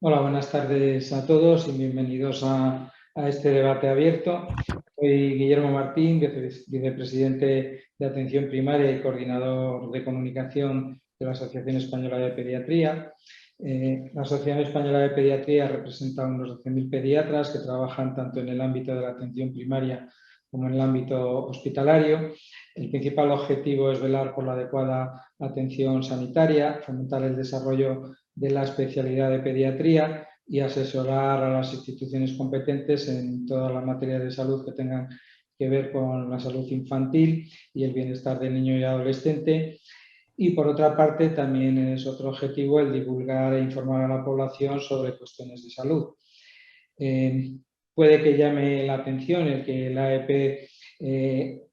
Hola, buenas tardes a todos y bienvenidos a este debate abierto. Soy Guillermo Martín, vicepresidente de Atención Primaria y coordinador de comunicación de la Asociación Española de Pediatría. La Asociación Española de Pediatría representa a unos 12.000 pediatras que trabajan tanto en el ámbito de la atención primaria como en el ámbito hospitalario. El principal objetivo es velar por la adecuada atención sanitaria, fomentar el desarrollo de la especialidad de pediatría y asesorar a las instituciones competentes en todas las materias de salud que tengan que ver con la salud infantil y el bienestar del niño y adolescente. Y por otra parte, también es otro objetivo el divulgar e informar a la población sobre cuestiones de salud. Puede que llame la atención el que la AEP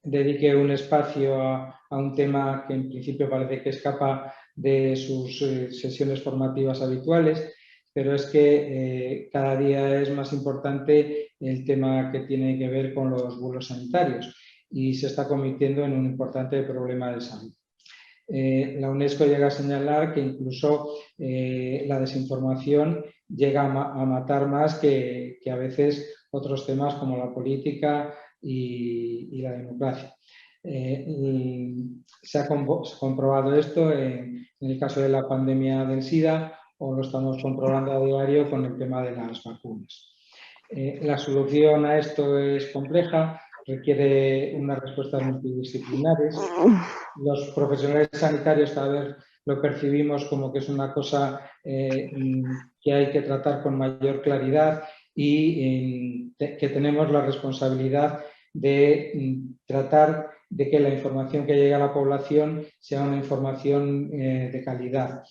dedique un espacio a un tema que en principio parece que escapa de sus sesiones formativas habituales, pero es que cada día es más importante el tema que tiene que ver con los bulos sanitarios y se está convirtiendo en un importante problema de salud. La UNESCO llega a señalar que incluso la desinformación llega a matar más que a veces otros temas como la política y la democracia. Se ha comprobado esto en el caso de la pandemia del SIDA o lo estamos comprobando a diario con el tema de las vacunas. La solución a esto es compleja, requiere unas respuestas multidisciplinares. Los profesionales sanitarios cada vez lo percibimos como que es una cosa que hay que tratar con mayor claridad y que tenemos la responsabilidad de tratar de que la información que llegue a la población sea una información de calidad.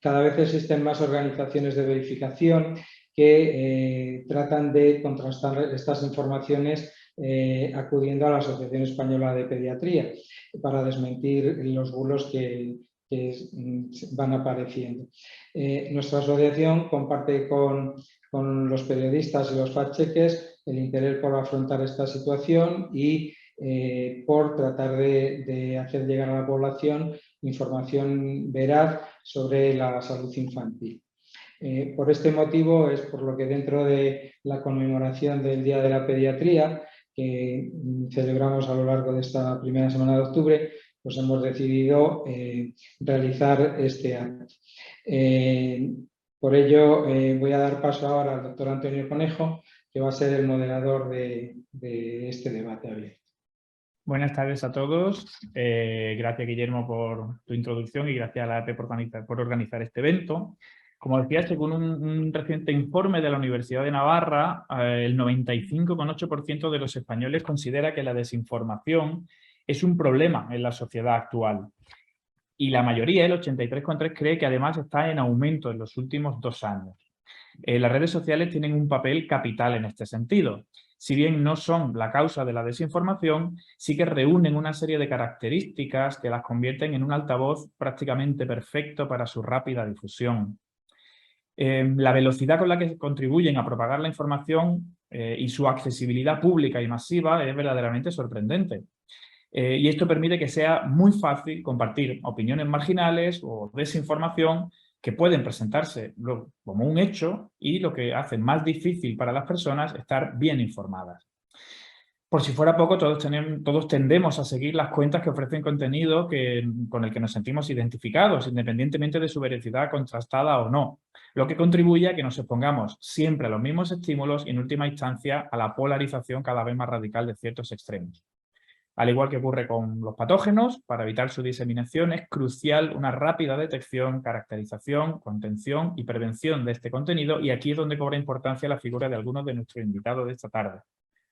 Cada vez existen más organizaciones de verificación que tratan de contrastar estas informaciones acudiendo a la Asociación Española de Pediatría para desmentir los bulos que van apareciendo. Nuestra asociación comparte con los periodistas y los fact-checkers el interés por afrontar esta situación y por tratar de hacer llegar a la población información veraz sobre la salud infantil. Por este motivo es por lo que dentro de la conmemoración del Día de la Pediatría, que celebramos a lo largo de esta primera semana de octubre, pues hemos decidido realizar este acto. Por ello voy a dar paso ahora al doctor Antonio Conejo, que va a ser el moderador de este debate abierto. Buenas tardes a todos. Gracias, Guillermo, por tu introducción y gracias a la AEP por organizar este evento. Como decía, según un reciente informe de la Universidad de Navarra, el 95,8% de los españoles considera que la desinformación es un problema en la sociedad actual. Y la mayoría, el 83,3%, cree que además está en aumento en los últimos 2 años. Las redes sociales tienen un papel capital en este sentido. Si bien no son la causa de la desinformación, sí que reúnen una serie de características que las convierten en un altavoz prácticamente perfecto para su rápida difusión. La velocidad con la que contribuyen a propagar la información y su accesibilidad pública y masiva es verdaderamente sorprendente. Y esto permite que sea muy fácil compartir opiniones marginales o desinformación que pueden presentarse como un hecho y lo que hace más difícil para las personas estar bien informadas. Por si fuera poco, todos tendemos a seguir las cuentas que ofrecen contenido con el que nos sentimos identificados, independientemente de su veracidad contrastada o no, lo que contribuye a que nos expongamos siempre a los mismos estímulos y, en última instancia, a la polarización cada vez más radical de ciertos extremos. Al igual que ocurre con los patógenos, para evitar su diseminación es crucial una rápida detección, caracterización, contención y prevención de este contenido, y aquí es donde cobra importancia la figura de algunos de nuestros invitados de esta tarde,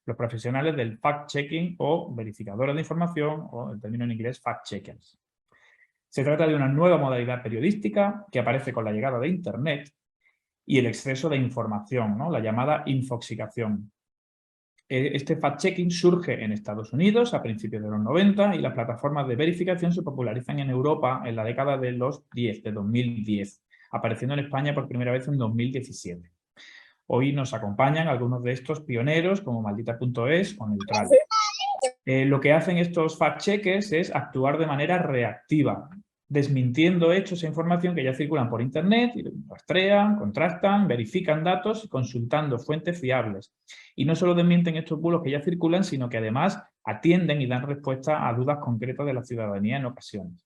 los profesionales del fact-checking o verificadores de información, o el término en inglés fact-checkers. Se trata de una nueva modalidad periodística que aparece con la llegada de Internet y el exceso de información, ¿no? La llamada infoxicación. Este fact-checking surge en Estados Unidos a principios de los 90 y las plataformas de verificación se popularizan en Europa en la década de los 2010, apareciendo en España por primera vez en 2017. Hoy nos acompañan algunos de estos pioneros como Maldita.es o Neutral. Lo que hacen estos fact-checkers es actuar de manera reactiva, desmintiendo hechos e información que ya circulan por Internet, y rastrean, contrastan, verifican datos, consultando fuentes fiables. Y no solo desmienten estos bulos que ya circulan, sino que además atienden y dan respuesta a dudas concretas de la ciudadanía en ocasiones.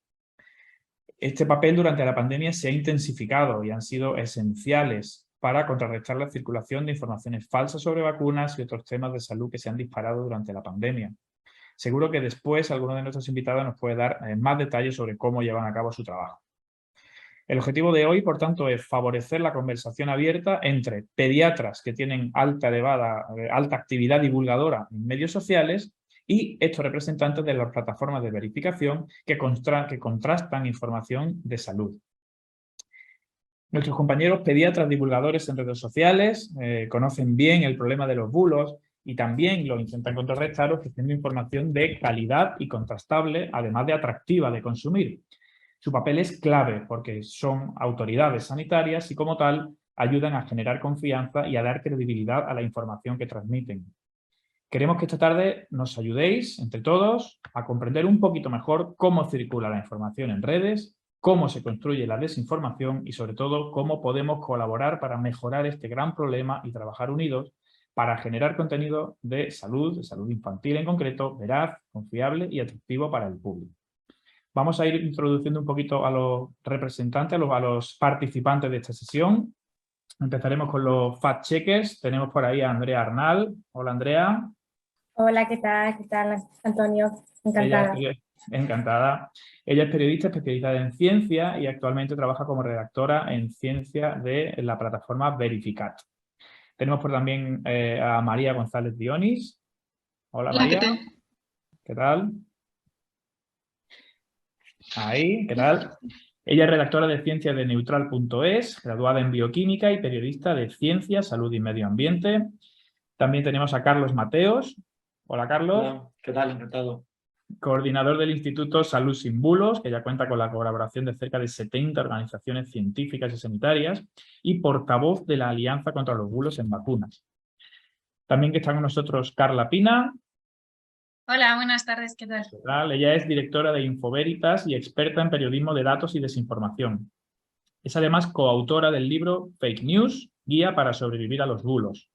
Este papel durante la pandemia se ha intensificado y han sido esenciales para contrarrestar la circulación de informaciones falsas sobre vacunas y otros temas de salud que se han disparado durante la pandemia. Seguro que después alguno de nuestros invitados nos puede dar más detalles sobre cómo llevan a cabo su trabajo. El objetivo de hoy, por tanto, es favorecer la conversación abierta entre pediatras que tienen alta actividad divulgadora en medios sociales y estos representantes de las plataformas de verificación que contrastan información de salud. Nuestros compañeros pediatras divulgadores en redes sociales conocen bien el problema de los bulos y también lo intentan contrarrestar ofreciendo información de calidad y contrastable, además de atractiva de consumir. Su papel es clave porque son autoridades sanitarias y como tal ayudan a generar confianza y a dar credibilidad a la información que transmiten. Queremos que esta tarde nos ayudéis, entre todos, a comprender un poquito mejor cómo circula la información en redes, cómo se construye la desinformación y, sobre todo, cómo podemos colaborar para mejorar este gran problema y trabajar unidos para generar contenido de salud infantil en concreto, veraz, confiable y atractivo para el público. Vamos a ir introduciendo un poquito a los representantes, a los participantes de esta sesión. Empezaremos con los fact-checkers. Tenemos por ahí a Andrea Arnal. Hola, Andrea. Hola, ¿qué tal? ¿Qué tal, Antonio? Encantada. Encantada. Ella es periodista especializada en ciencia y actualmente trabaja como redactora en ciencia de la plataforma Verificat. Tenemos por también a María González Dionis. Hola, María. ¿Qué tal? Ahí, ¿qué tal? Ella es redactora de ciencia de Neutral.es, graduada en bioquímica y periodista de ciencia, salud y medio ambiente. También tenemos a Carlos Mateos. Hola, Carlos. Hola, ¿qué tal? Encantado. Coordinador del Instituto Salud Sin Bulos, que ya cuenta con la colaboración de cerca de 70 organizaciones científicas y sanitarias, y portavoz de la Alianza contra los Bulos en Vacunas. También que está con nosotros Carla Pina. Hola, buenas tardes, ¿qué tal? Ella es directora de Infoveritas y experta en periodismo de datos y desinformación. Es además coautora del libro Fake News, Guía para sobrevivir a los bulos,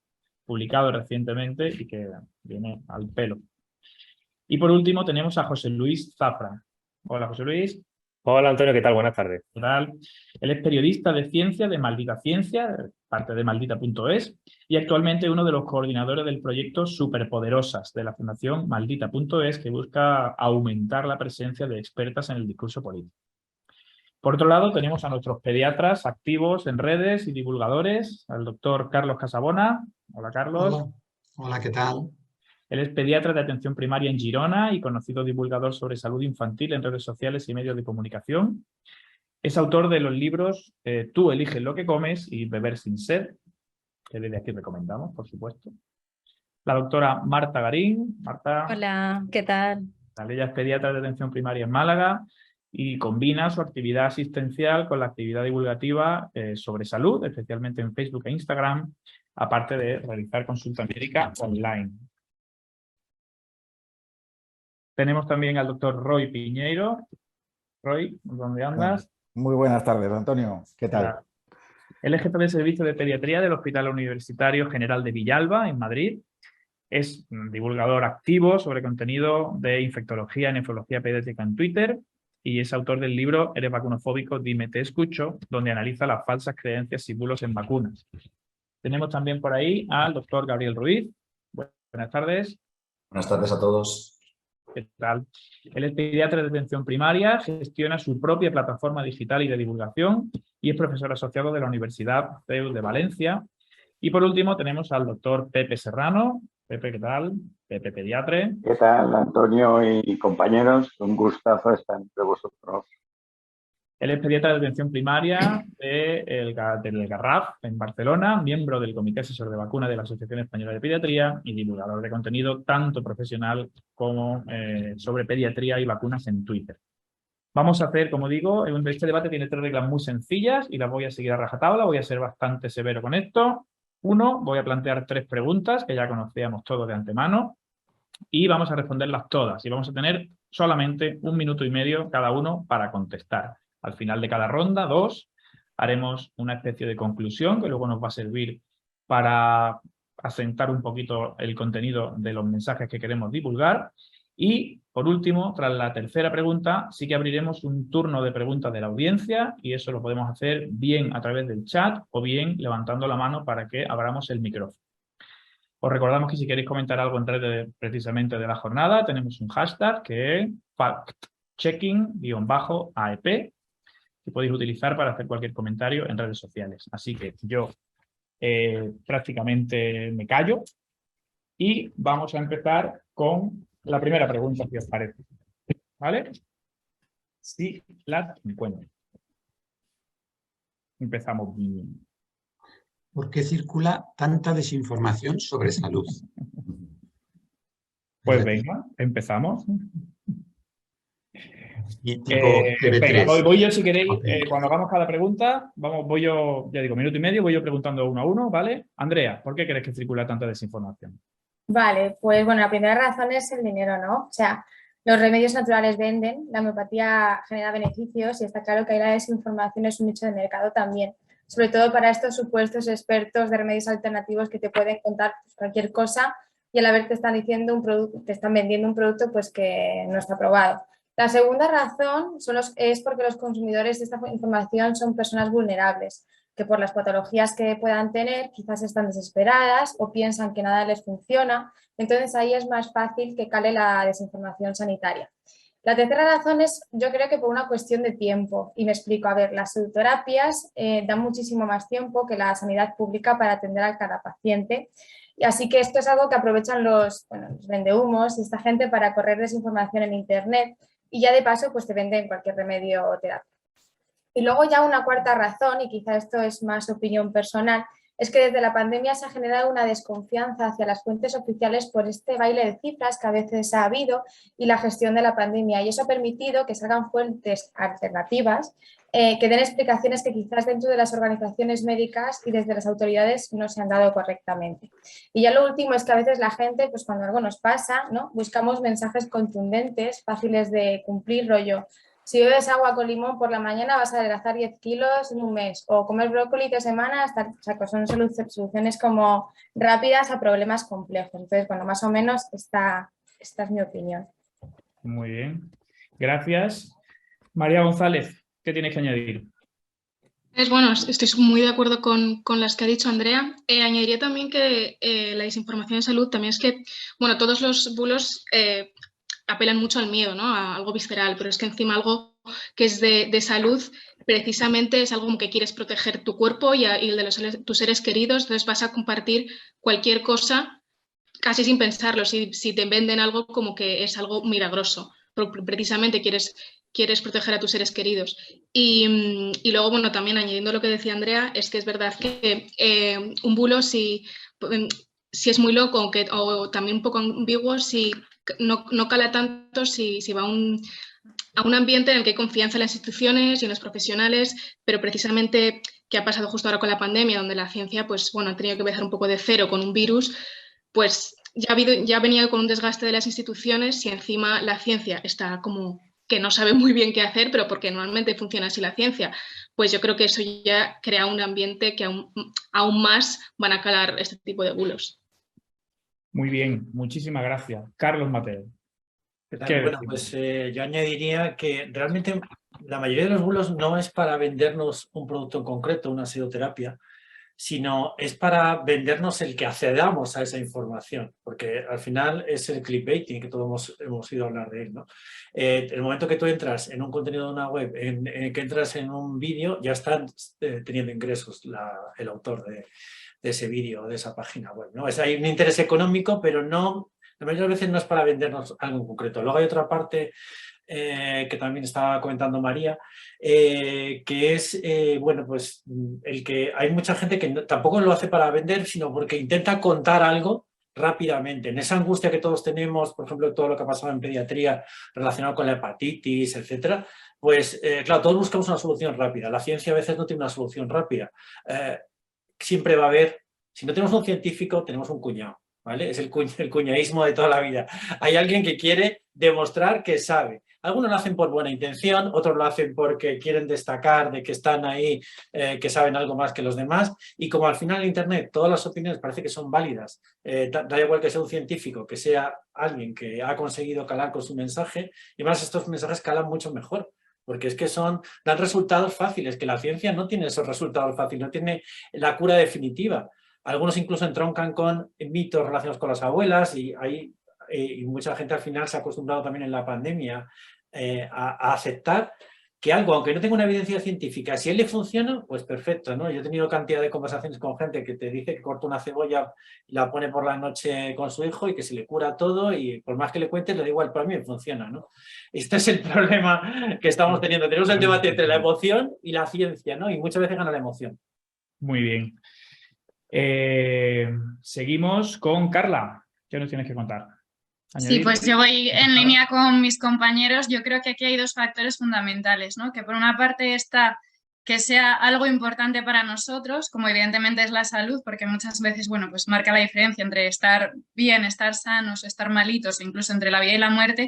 publicado recientemente y que viene al pelo. Y por último tenemos a José Luis Zafra. Hola, José Luis. Hola, Antonio, ¿qué tal? Buenas tardes. ¿Qué tal? Él es periodista de ciencia de Maldita Ciencia, parte de Maldita.es, y actualmente uno de los coordinadores del proyecto Superpoderosas de la Fundación Maldita.es, que busca aumentar la presencia de expertas en el discurso político. Por otro lado, tenemos a nuestros pediatras activos en redes y divulgadores, al doctor Carlos Casabona. Hola, Carlos. Hola, ¿qué tal? Él es pediatra de atención primaria en Girona y conocido divulgador sobre salud infantil en redes sociales y medios de comunicación. Es autor de los libros Tú eliges lo que comes y Beber sin sed, que desde aquí recomendamos, por supuesto. La doctora Marta Garín. Marta. Hola, ¿qué tal? Ella es pediatra de atención primaria en Málaga y combina su actividad asistencial con la actividad divulgativa sobre salud, especialmente en Facebook e Instagram, aparte de realizar consulta médica online. Tenemos también al doctor Roy Piñeiro. Roy, ¿dónde andas? Muy buenas tardes, Antonio. ¿Qué tal? Hola. Él es jefe de servicio de pediatría del Hospital Universitario General de Villalba, en Madrid. Es un divulgador activo sobre contenido de infectología y nefrología pediátrica en Twitter y es autor del libro Eres vacunofóbico, dime te escucho, donde analiza las falsas creencias y bulos en vacunas. Tenemos también por ahí al doctor Gabriel Ruiz. Buenas tardes. Buenas tardes a todos. ¿Qué tal? Él es pediatra de atención primaria, gestiona su propia plataforma digital y de divulgación y es profesor asociado de la Universidad CEU de Valencia. Y por último tenemos al doctor Pepe Serrano. Pepe, ¿qué tal? Pepe, pediatre. ¿Qué tal, Antonio y compañeros? Un gustazo estar entre vosotros. Él es pediatra de atención primaria del Garraf, en Barcelona, miembro del Comité Asesor de Vacunas de la Asociación Española de Pediatría y divulgador de contenido tanto profesional como sobre pediatría y vacunas en Twitter. Vamos a hacer, como digo, este debate tiene 3 reglas muy sencillas y las voy a seguir a rajatabla, voy a ser bastante severo con esto. 1, voy a plantear 3 preguntas que ya conocíamos todos de antemano y vamos a responderlas todas y vamos a tener solamente 1 minuto y medio cada uno para contestar. Al final de cada ronda, 2, haremos una especie de conclusión que luego nos va a servir para asentar un poquito el contenido de los mensajes que queremos divulgar. Y, por último, tras la tercera pregunta, sí que abriremos un turno de preguntas de la audiencia y eso lo podemos hacer bien a través del chat o bien levantando la mano para que abramos el micrófono. Os recordamos que si queréis comentar algo en redes precisamente de la jornada, tenemos un hashtag que es factchecking_AEP que podéis utilizar para hacer cualquier comentario en redes sociales. Así que yo prácticamente me callo y vamos a empezar con la primera pregunta, si os parece. ¿Vale? Sí, la encuentro. Empezamos bien. ¿Por qué circula tanta desinformación sobre salud? Pues venga, empezamos. Y tipo Venga, voy yo si queréis, Okay. cuando hagamos cada pregunta, voy yo, ya digo, minuto y medio, voy yo preguntando uno a uno, ¿vale? Andrea, ¿por qué crees que circula tanta desinformación? Vale, pues bueno, la primera razón es el dinero, ¿no? O sea, los remedios naturales venden, la homeopatía genera beneficios y está claro que ahí la desinformación es un nicho de mercado también, sobre todo para estos supuestos expertos de remedios alternativos que te pueden contar cualquier cosa y a la vez te están diciendo te están vendiendo un producto pues que no está probado. La segunda razón es porque los consumidores de esta información son personas vulnerables, que por las patologías que puedan tener quizás están desesperadas o piensan que nada les funciona, entonces ahí es más fácil que cale la desinformación sanitaria. La tercera razón es, yo creo que por una cuestión de tiempo, y me explico. A ver, las pseudoterapias dan muchísimo más tiempo que la sanidad pública para atender a cada paciente, y así que esto es algo que aprovechan los vendehumos y esta gente para correr desinformación en internet y ya de paso pues te venden cualquier remedio o terapia. Y luego ya una cuarta razón, y quizá esto es más opinión personal, es que desde la pandemia se ha generado una desconfianza hacia las fuentes oficiales por este baile de cifras que a veces ha habido y la gestión de la pandemia. Y eso ha permitido que salgan fuentes alternativas que den explicaciones que quizás dentro de las organizaciones médicas y desde las autoridades no se han dado correctamente. Y ya lo último es que a veces la gente, pues cuando algo nos pasa, ¿no? Buscamos mensajes contundentes, fáciles de cumplir, rollo. Si bebes agua con limón por la mañana vas a adelgazar 10 kilos en un mes, o comer brócoli 3 semanas, o sea, que son soluciones como rápidas a problemas complejos. Entonces, bueno, más o menos esta es mi opinión. Muy bien, gracias. María González, ¿qué tienes que añadir? Pues bueno, estoy muy de acuerdo con las que ha dicho Andrea. Añadiría también que la desinformación en salud también es que, bueno, todos los bulos apelan mucho al miedo, ¿no? A algo visceral, pero es que encima algo que es de salud precisamente es algo como que quieres proteger tu cuerpo y el de tus seres queridos, entonces vas a compartir cualquier cosa casi sin pensarlo, si te venden algo como que es algo milagroso, pero precisamente quieres proteger a tus seres queridos. Y luego, bueno, también añadiendo lo que decía Andrea, es que es verdad que un bulo, si es muy loco o también un poco ambiguo, si no cala tanto si va a un ambiente en el que hay confianza en las instituciones y en los profesionales, pero precisamente que ha pasado justo ahora con la pandemia, donde la ciencia pues, bueno, ha tenido que empezar un poco de cero con un virus, pues ya venía con un desgaste de las instituciones y encima la ciencia está como que no sabe muy bien qué hacer, pero porque normalmente funciona así la ciencia, pues yo creo que eso ya crea un ambiente que aún más van a calar este tipo de bulos. Muy bien, muchísimas gracias. Carlos Mateo. Bueno, pues yo añadiría que realmente la mayoría de los bulos no es para vendernos un producto en concreto, una pseudoterapia, sino es para vendernos el que accedamos a esa información, porque al final es el clickbaiting, que todos hemos ido a hablar de él, ¿no? El momento que tú entras en un contenido de una web, que entras en un vídeo, ya están teniendo ingresos el autor de ese vídeo, de esa página web, ¿no? Hay un interés económico, pero no, la mayoría de veces no es para vendernos algo en concreto. Luego hay otra parte que también estaba comentando María, que es, bueno, pues el que hay mucha gente que tampoco lo hace para vender, sino porque intenta contar algo rápidamente. En esa angustia que todos tenemos, por ejemplo, todo lo que ha pasado en pediatría relacionado con la hepatitis, etcétera, pues claro, todos buscamos una solución rápida. La ciencia a veces no tiene una solución rápida. Siempre va a haber, si no tenemos un científico, tenemos un cuñado, ¿vale? Es el cuñadismo de toda la vida. Hay alguien que quiere demostrar que sabe. Algunos lo hacen por buena intención, otros lo hacen porque quieren destacar de que están ahí, que saben algo más que los demás, y como al final en Internet todas las opiniones parece que son válidas, da igual que sea un científico, que sea alguien que ha conseguido calar con su mensaje, y más estos mensajes calan mucho mejor. Porque es que dan resultados fáciles, que la ciencia no tiene esos resultados fáciles, no tiene la cura definitiva. Algunos incluso entroncan con mitos relacionados con las abuelas y mucha gente al final se ha acostumbrado también en la pandemia a aceptar que algo, aunque no tenga una evidencia científica, si a él le funciona, pues perfecto, ¿no? Yo he tenido cantidad de conversaciones con gente que te dice que corta una cebolla y la pone por la noche con su hijo y que se le cura todo y por más que le cuentes, le da igual, para mí funciona, ¿no? Este es el problema que estamos teniendo. Tenemos el debate entre la emoción y la ciencia, ¿no? Y muchas veces gana la emoción. Muy bien. Seguimos con Carla. ¿Qué nos tienes que contar? Sí, pues yo voy en línea con mis compañeros. Yo creo que aquí hay dos factores fundamentales, ¿no? Que por una parte está que sea algo importante para nosotros, como evidentemente es la salud, porque muchas veces, bueno, pues marca la diferencia entre estar bien, estar sanos, estar malitos, incluso entre la vida y la muerte,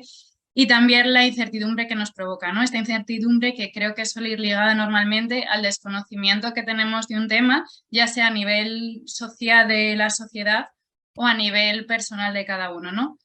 y también la incertidumbre que nos provoca, ¿no? Esta incertidumbre que creo que suele ir ligada normalmente al desconocimiento que tenemos de un tema, ya sea a nivel social de la sociedad o a nivel personal de cada uno, ¿no?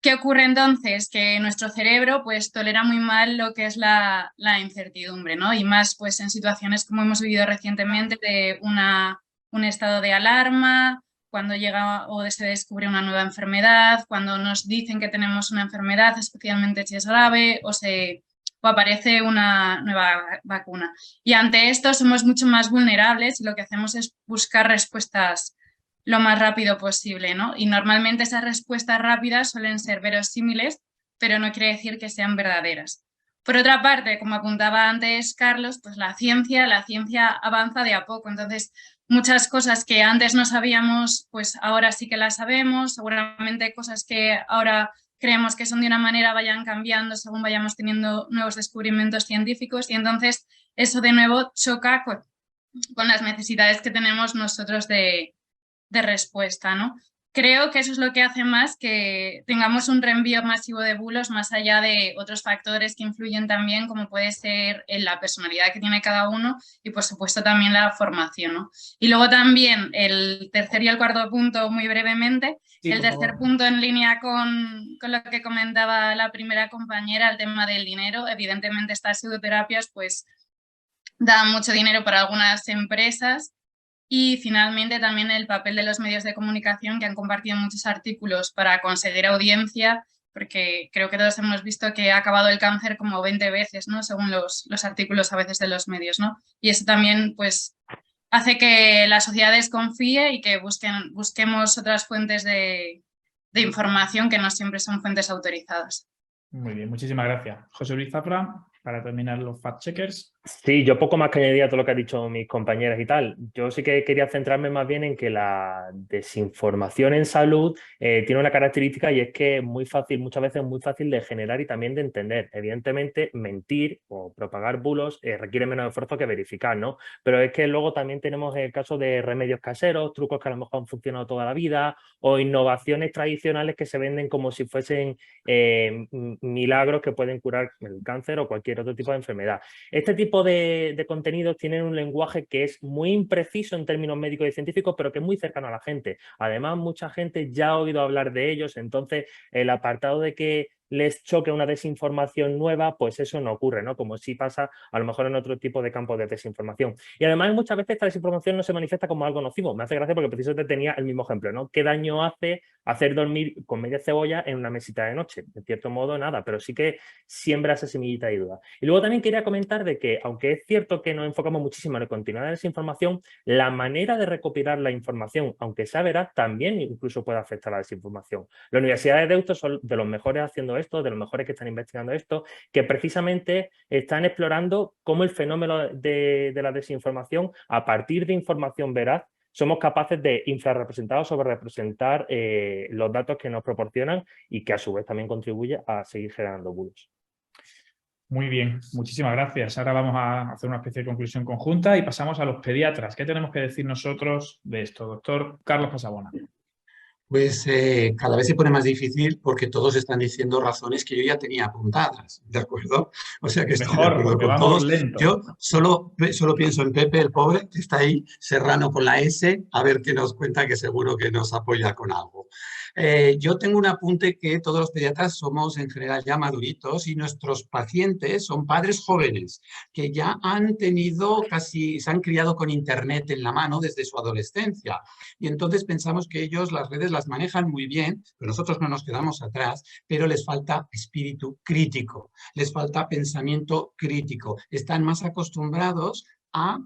¿Qué ocurre entonces? Que nuestro cerebro pues tolera muy mal lo que es la incertidumbre, ¿no? Y más pues en situaciones como hemos vivido recientemente de un estado de alarma, cuando llega o se descubre una nueva enfermedad, cuando nos dicen que tenemos una enfermedad, especialmente si es grave, o aparece una nueva vacuna. Y ante esto somos mucho más vulnerables y lo que hacemos es buscar respuestas lo más rápido posible, ¿no? Y normalmente esas respuestas rápidas suelen ser verosímiles, pero no quiere decir que sean verdaderas. Por otra parte, como apuntaba antes Carlos, pues la ciencia avanza de a poco, entonces muchas cosas que antes no sabíamos, pues ahora sí que las sabemos, seguramente cosas que ahora creemos que son de una manera vayan cambiando según vayamos teniendo nuevos descubrimientos científicos y entonces eso de nuevo choca con las necesidades que tenemos nosotros de respuesta, ¿no? Creo que eso es lo que hace más que tengamos un reenvío masivo de bulos más allá de otros factores que influyen también, como puede ser en la personalidad que tiene cada uno y por supuesto también la formación, ¿no? Y luego también el tercer y el cuarto punto muy brevemente. Sí, el tercer punto en línea con lo que comentaba la primera compañera, el tema del dinero. Evidentemente estas pseudoterapias pues dan mucho dinero para algunas empresas. Y finalmente también el papel de los medios de comunicación que han compartido muchos artículos para conseguir audiencia, porque creo que todos hemos visto que ha acabado el cáncer como 20 veces, ¿no? Según los artículos a veces de los medios, ¿no? Y eso también pues hace que la sociedad desconfíe y que busquemos otras fuentes de información que no siempre son fuentes autorizadas. Muy bien, muchísimas gracias. José Luis Zafra, para terminar los fact-checkers. Sí, yo poco más que añadir a todo lo que han dicho mis compañeras y tal. Yo sí que quería centrarme más bien en que la desinformación en salud tiene una característica y es que es muy fácil, muchas veces es muy fácil de generar y también de entender. Evidentemente, mentir o propagar bulos requiere menos esfuerzo que verificar, ¿no? Pero es que luego también tenemos el caso de remedios caseros, trucos que a lo mejor han funcionado toda la vida o innovaciones tradicionales que se venden como si fuesen milagros que pueden curar el cáncer o cualquier otro tipo de enfermedad. Este tipo de contenidos tienen un lenguaje que es muy impreciso en términos médicos y científicos, pero que es muy cercano a la gente. Además, mucha gente ya ha oído hablar de ellos, entonces el apartado de que les choque una desinformación nueva, pues eso no ocurre, ¿no? Como sí pasa a lo mejor en otro tipo de campos de desinformación. Y además muchas veces esta desinformación no se manifiesta como algo nocivo. Me hace gracia porque precisamente tenía el mismo ejemplo, ¿no? ¿Qué daño hace hacer dormir con media cebolla en una mesita de noche? De cierto modo, nada, pero sí que siembra esa semillita de duda. Y luego también quería comentar de que, aunque es cierto que nos enfocamos muchísimo en el continuidad de esa información, la manera de recopilar la información, aunque sea veraz, también incluso puede afectar a la desinformación. Las universidades de Deusto son de los mejores haciendo esto, de los mejores que están investigando esto, que precisamente están explorando cómo el fenómeno de la desinformación, a partir de información veraz, somos capaces de infrarrepresentar o sobrerepresentar los datos que nos proporcionan y que a su vez también contribuye a seguir generando bulos. Muy bien, muchísimas gracias. Ahora vamos a hacer una especie de conclusión conjunta y pasamos a los pediatras. ¿Qué tenemos que decir nosotros de esto? Doctor Carlos Casabona. Pues cada vez se pone más difícil porque todos están diciendo razones que yo ya tenía apuntadas, ¿de acuerdo? O sea que estoy de Mejor, acuerdo porque con vamos todos. lento. Yo solo pienso en Pepe, el pobre, que está ahí, Serrano con la S, a ver qué nos cuenta, que seguro que nos apoya con algo. Yo tengo un apunte que todos los pediatras somos en general ya maduritos y nuestros pacientes son padres jóvenes que ya han tenido se han criado con Internet en la mano desde su adolescencia. Y entonces pensamos que ellos las redes las manejan muy bien, pero nosotros no nos quedamos atrás, pero les falta espíritu crítico, les falta pensamiento crítico. Están más acostumbrados a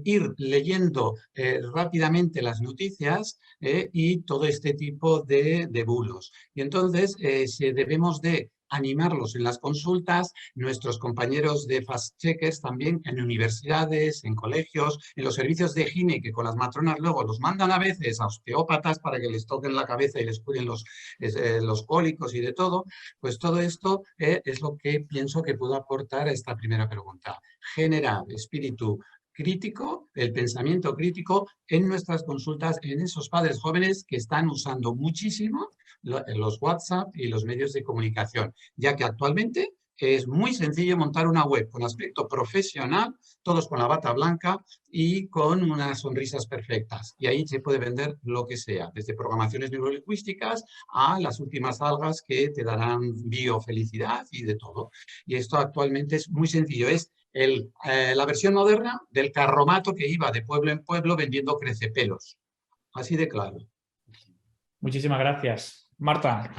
ir leyendo rápidamente las noticias y todo este tipo de bulos. Y entonces debemos de animarlos en las consultas, nuestros compañeros de fast-checkers también en universidades, en colegios, en los servicios de gine, que con las matronas luego los mandan a veces a osteópatas para que les toquen la cabeza y les curen los cólicos y de todo. Pues todo esto es lo que pienso que puedo aportar a esta primera pregunta. Generar espíritu crítico, el pensamiento crítico en nuestras consultas, en esos padres jóvenes que están usando muchísimo los WhatsApp y los medios de comunicación, ya que actualmente es muy sencillo montar una web con aspecto profesional, todos con la bata blanca y con unas sonrisas perfectas. Y ahí se puede vender lo que sea, desde programaciones neurolingüísticas a las últimas algas que te darán biofelicidad y de todo. Y esto actualmente es muy sencillo, es la versión moderna del carromato que iba de pueblo en pueblo vendiendo crecepelos. Así de claro. Muchísimas gracias. Marta.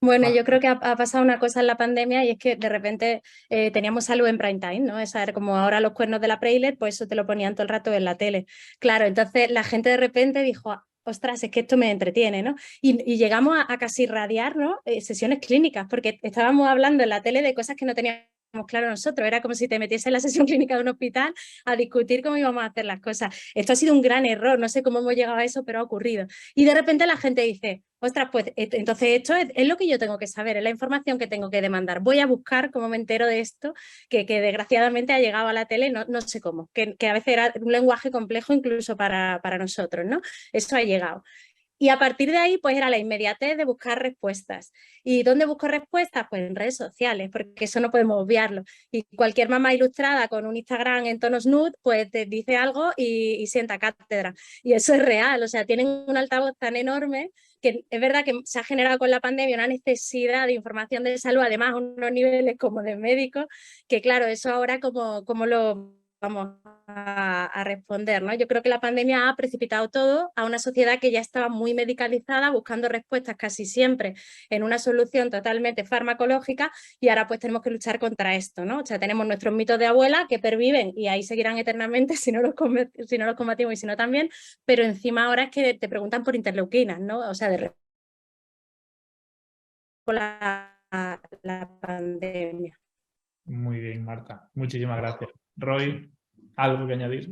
Bueno, yo creo que ha pasado una cosa en la pandemia y es que de repente teníamos salud en prime time, ¿no? Esa era como ahora los cuernos de la Preiler, pues eso te lo ponían todo el rato en la tele. Claro, entonces la gente de repente dijo, ostras, es que esto me entretiene, ¿no? Y llegamos a casi irradiar, ¿no? Sesiones clínicas, porque estábamos hablando en la tele de cosas que no teníamos claro nosotros, era como si te metiese en la sesión clínica de un hospital a discutir cómo íbamos a hacer las cosas. Esto ha sido un gran error, no sé cómo hemos llegado a eso, pero ha ocurrido. Y de repente la gente dice, ostras, pues entonces esto es lo que yo tengo que saber, es la información que tengo que demandar. Voy a buscar cómo me entero de esto, que desgraciadamente ha llegado a la tele, no sé cómo, que a veces era un lenguaje complejo incluso para nosotros, ¿no? Eso ha llegado. Y a partir de ahí, pues era la inmediatez de buscar respuestas. ¿Y dónde busco respuestas? Pues en redes sociales, porque eso no podemos obviarlo. Y cualquier mamá ilustrada con un Instagram en tonos nude, pues te dice algo y sienta cátedra. Y eso es real, o sea, tienen un altavoz tan enorme que es verdad que se ha generado con la pandemia una necesidad de información de salud, además a unos niveles como de médicos, que claro, eso ahora como lo vamos a responder, ¿no? Yo creo que la pandemia ha precipitado todo a una sociedad que ya estaba muy medicalizada, buscando respuestas casi siempre en una solución totalmente farmacológica y ahora pues tenemos que luchar contra esto, ¿no? O sea, tenemos nuestros mitos de abuela que perviven y ahí seguirán eternamente si no los combatimos y si no también, pero encima ahora es que te preguntan por interleuquinas, ¿no? O sea, de la pandemia. Muy bien, Marta. Muchísimas gracias. Roy, ¿algo que añadir?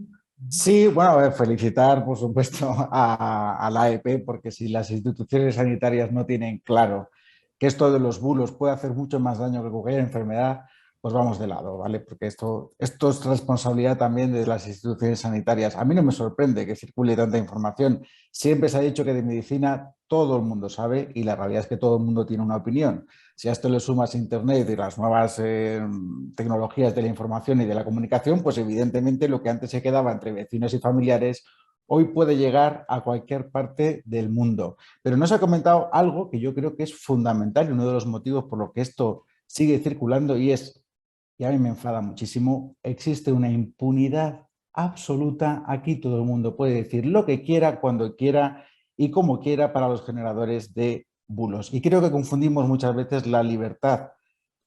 Sí, bueno, felicitar, por supuesto, a la AEP, porque si las instituciones sanitarias no tienen claro que esto de los bulos puede hacer mucho más daño que cualquier enfermedad, pues vamos de lado, ¿vale? Porque esto es responsabilidad también de las instituciones sanitarias. A mí no me sorprende que circule tanta información. Siempre se ha dicho que de medicina todo el mundo sabe y la realidad es que todo el mundo tiene una opinión. Si a esto le sumas Internet y las nuevas tecnologías de la información y de la comunicación, pues evidentemente lo que antes se quedaba entre vecinos y familiares hoy puede llegar a cualquier parte del mundo. Pero no se ha comentado algo que yo creo que es fundamental y uno de los motivos por los que esto sigue circulando y es, y a mí me enfada muchísimo, existe una impunidad absoluta. Aquí todo el mundo puede decir lo que quiera, cuando quiera y como quiera para los generadores de bulos. Y creo que confundimos muchas veces la libertad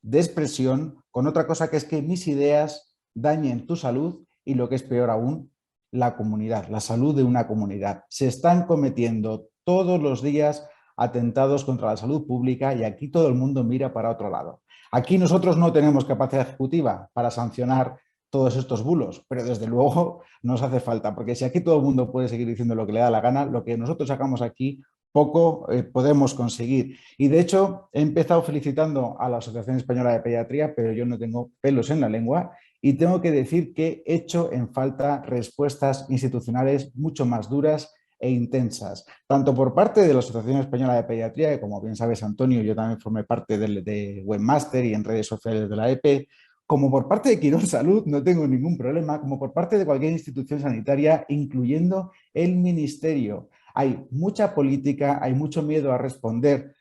de expresión con otra cosa, que es que mis ideas dañen tu salud y, lo que es peor aún, la comunidad, la salud de una comunidad. Se están cometiendo todos los días atentados contra la salud pública y aquí todo el mundo mira para otro lado. Aquí nosotros no tenemos capacidad ejecutiva para sancionar todos estos bulos, pero desde luego nos hace falta, porque si aquí todo el mundo puede seguir diciendo lo que le da la gana, lo que nosotros sacamos aquí poco podemos conseguir. Y de hecho he empezado felicitando a la Asociación Española de Pediatría, pero yo no tengo pelos en la lengua y tengo que decir que he hecho en falta respuestas institucionales mucho más duras e intensas, tanto por parte de la Asociación Española de Pediatría, que como bien sabes, Antonio, yo también formé parte de Webmaster y en redes sociales de la EP, como por parte de Quirón Salud, no tengo ningún problema, como por parte de cualquier institución sanitaria, incluyendo el Ministerio. Hay mucha política, hay mucho miedo a responder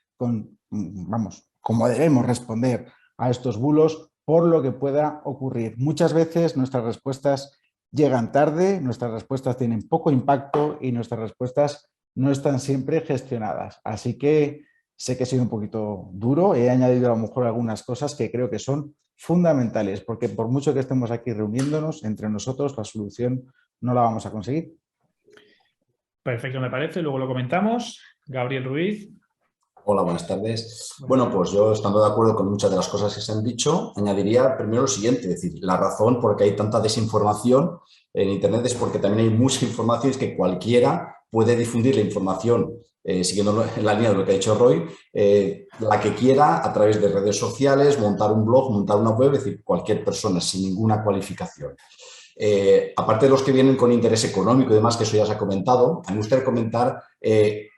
como debemos responder a estos bulos por lo que pueda ocurrir. Muchas veces nuestras respuestas llegan tarde, nuestras respuestas tienen poco impacto y nuestras respuestas no están siempre gestionadas. Así que sé que he sido un poquito duro, he añadido a lo mejor algunas cosas que creo que son fundamentales, porque por mucho que estemos aquí reuniéndonos entre nosotros, la solución no la vamos a conseguir. Perfecto, me parece. Luego lo comentamos. Gabriel Ruiz. Hola, buenas tardes. Bueno, pues yo, estando de acuerdo con muchas de las cosas que se han dicho, añadiría primero lo siguiente, es decir, la razón por la que hay tanta desinformación en Internet es porque también hay mucha información, es que cualquiera puede difundir la información, siguiendo en la línea de lo que ha dicho Roy, la que quiera a través de redes sociales, montar un blog, montar una web, es decir, cualquier persona sin ninguna cualificación. Aparte de los que vienen con interés económico y demás, que eso ya se ha comentado, a mí me gustaría comentar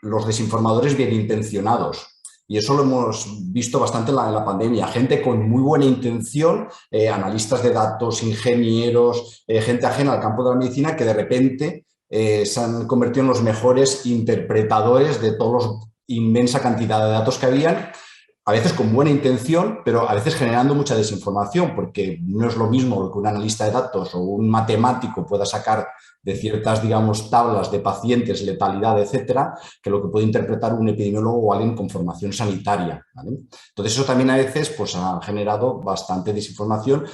los desinformadores bien intencionados. Y eso lo hemos visto bastante en la pandemia. Gente con muy buena intención, analistas de datos, ingenieros, gente ajena al campo de la medicina que de repente se han convertido en los mejores interpretadores de toda la inmensa cantidad de datos que habían, a veces con buena intención, pero a veces generando mucha desinformación, porque no es lo mismo lo que un analista de datos o un matemático pueda sacar de ciertas, digamos, tablas de pacientes, letalidad, etcétera, que lo que puede interpretar un epidemiólogo o alguien con formación sanitaria, ¿vale? Entonces, eso también a veces pues, ha generado bastante desinformación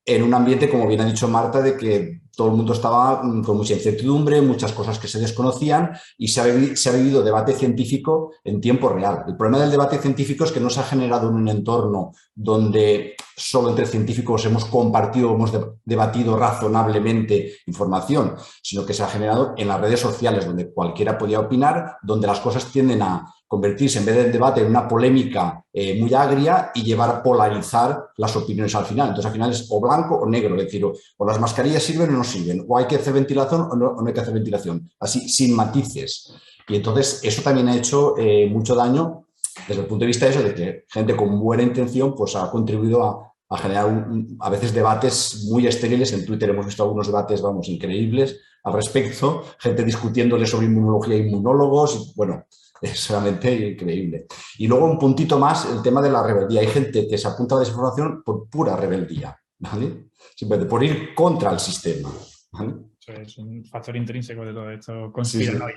en un ambiente, como bien ha dicho Marta, de que todo el mundo estaba con mucha incertidumbre, muchas cosas que se desconocían y se ha vivido debate científico en tiempo real. El problema del debate científico es que no se ha generado en un entorno donde solo entre científicos hemos compartido, hemos debatido razonablemente información, sino que se ha generado en las redes sociales, donde cualquiera podía opinar, donde las cosas tienden a convertirse, en vez del debate, en una polémica muy agria y llevar a polarizar las opiniones al final. Entonces, al final es o blanco o negro, es decir, o las mascarillas sirven o no sirven, o hay que hacer ventilación o no hay que hacer ventilación, así, sin matices. Y entonces, eso también ha hecho mucho daño desde el punto de vista de eso, de que gente con buena intención pues, ha contribuido a generar a veces debates muy estériles. En Twitter hemos visto algunos debates, vamos, increíbles al respecto, gente discutiéndole sobre inmunología e inmunólogos, y, bueno, es realmente increíble. Y luego un puntito más, el tema de la rebeldía. Hay gente que se apunta a la desinformación por pura rebeldía, ¿vale? Simplemente por ir contra el sistema, ¿vale? Eso es un factor intrínseco de todo esto. Conspiranoia.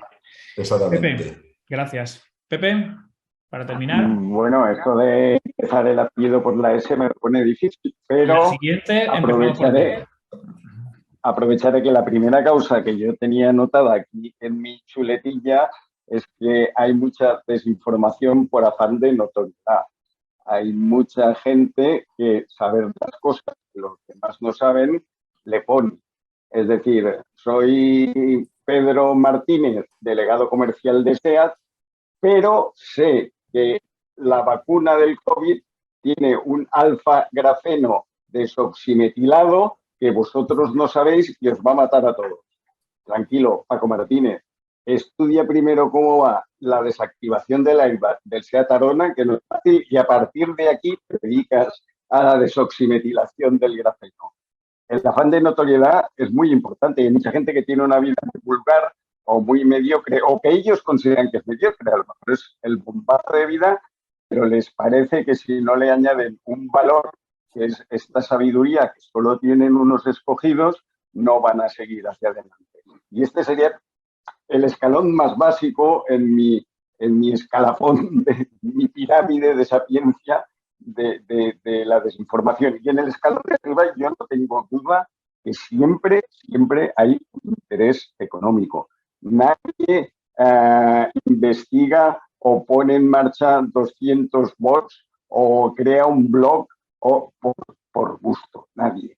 Sí, exactamente. Pepe, gracias. Pepe, para terminar. Bueno, esto de empezar el apellido por la S me pone difícil, pero aprovecharé que la primera causa que yo tenía anotada aquí en mi chuletilla es que hay mucha desinformación por afán de notoriedad. Hay mucha gente que saber las cosas que los demás no saben le pone. Es decir, soy Pedro Martínez, delegado comercial de SEAT, pero sé que la vacuna del COVID tiene un alfa-grafeno desoximetilado que vosotros no sabéis y os va a matar a todos. Tranquilo, Paco Martínez. Estudia primero cómo va la desactivación del airbag del SEAT Arona, que no es fácil, y a partir de aquí te dedicas a la desoximetilación del grafeno. El afán de notoriedad es muy importante y hay mucha gente que tiene una vida muy vulgar o muy mediocre, o que ellos consideran que es mediocre, a lo mejor es el bombazo de vida, pero les parece que si no le añaden un valor, que es esta sabiduría que solo tienen unos escogidos, no van a seguir hacia adelante. Y este sería el escalón más básico en mi escalafón, de mi pirámide de sapiencia de la desinformación. Y en el escalón de arriba yo no tengo duda que siempre hay un interés económico. Nadie investiga o pone en marcha 200 bots o crea un blog o por gusto. Nadie.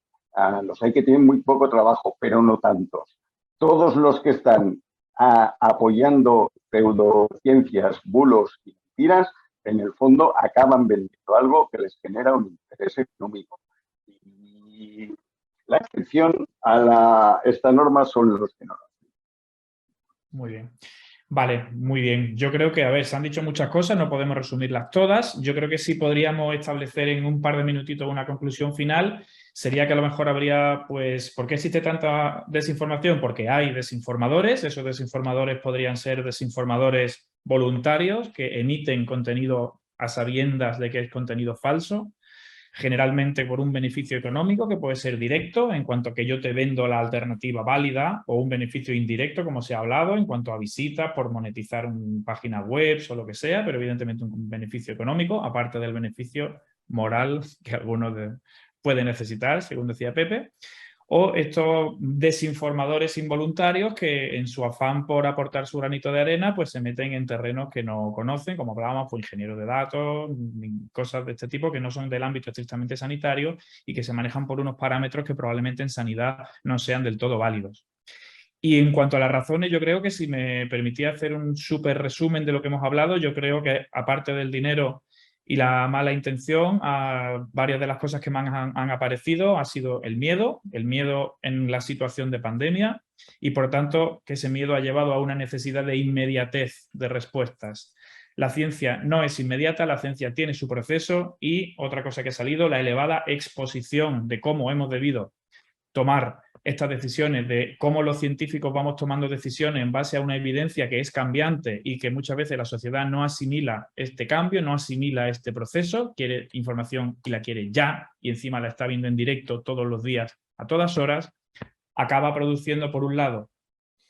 Los hay que tienen muy poco trabajo, pero no tantos. Todos los que están apoyando pseudociencias, bulos y mentiras, en el fondo acaban vendiendo algo que les genera un interés económico. Y la excepción a esta norma son los que no lo hacen. Muy bien. Vale, muy bien. Yo creo que, a ver, se han dicho muchas cosas, no podemos resumirlas todas. Yo creo que sí podríamos establecer en un par de minutitos una conclusión final. Sería que a lo mejor habría, pues, ¿por qué existe tanta desinformación? Porque hay desinformadores. Esos desinformadores podrían ser desinformadores voluntarios que emiten contenido a sabiendas de que es contenido falso, generalmente por un beneficio económico que puede ser directo, en cuanto a que yo te vendo la alternativa válida, o un beneficio indirecto, como se ha hablado, en cuanto a visitas, por monetizar una página web o lo que sea, pero evidentemente un beneficio económico, aparte del beneficio moral que algunos pueden necesitar, según decía Pepe. O estos desinformadores involuntarios que en su afán por aportar su granito de arena pues se meten en terrenos que no conocen, como hablábamos, pues ingenieros de datos, cosas de este tipo que no son del ámbito estrictamente sanitario y que se manejan por unos parámetros que probablemente en sanidad no sean del todo válidos. Y en cuanto a las razones, yo creo que si me permitía hacer un súper resumen de lo que hemos hablado, yo creo que aparte del dinero y la mala intención, varias de las cosas que me han aparecido ha sido el miedo en la situación de pandemia y por tanto que ese miedo ha llevado a una necesidad de inmediatez de respuestas. La ciencia no es inmediata, la ciencia tiene su proceso y otra cosa que ha salido, la elevada exposición de cómo hemos debido tomar estas decisiones, de cómo los científicos vamos tomando decisiones en base a una evidencia que es cambiante y que muchas veces la sociedad no asimila este cambio, no asimila este proceso, quiere información y la quiere ya y encima la está viendo en directo todos los días, a todas horas, acaba produciendo por un lado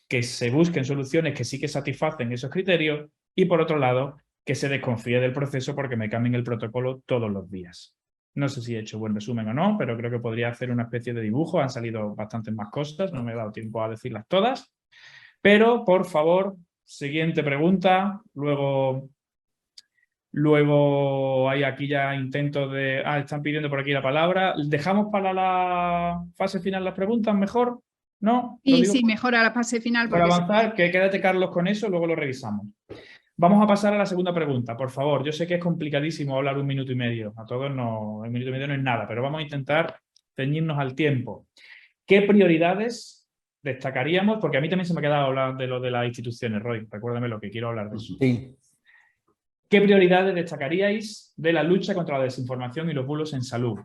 que se busquen soluciones que sí que satisfacen esos criterios y por otro lado que se desconfíe del proceso porque me cambien el protocolo todos los días. No sé si he hecho buen resumen o no, pero creo que podría hacer una especie de dibujo. Han salido bastantes más cosas, no me he dado tiempo a decirlas todas. Pero, por favor, siguiente pregunta. Luego hay aquí ya intentos de... están pidiendo por aquí la palabra. ¿Dejamos para la fase final las preguntas mejor? ¿No? Sí, mejor a la fase final. Para avanzar, que quédate, Carlos, con eso, luego lo revisamos. Vamos a pasar a la segunda pregunta, por favor. Yo sé que es complicadísimo hablar 1 minuto y medio. A todos no, 1 minuto y medio no es nada, pero vamos a intentar ceñirnos al tiempo. ¿Qué prioridades destacaríamos? Porque a mí también se me ha quedado hablar de lo de las instituciones, Roy. Recuérdame lo que quiero hablar de eso. Sí. ¿Qué prioridades destacaríais de la lucha contra la desinformación y los bulos en salud?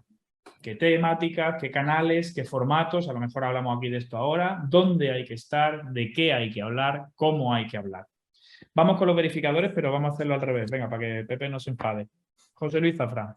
¿Qué temáticas, qué canales, qué formatos? A lo mejor hablamos aquí de esto ahora. ¿Dónde hay que estar? ¿De qué hay que hablar? ¿Cómo hay que hablar? Vamos con los verificadores, pero vamos a hacerlo al revés. Venga, para que Pepe no se enfade. José Luis Zafrán.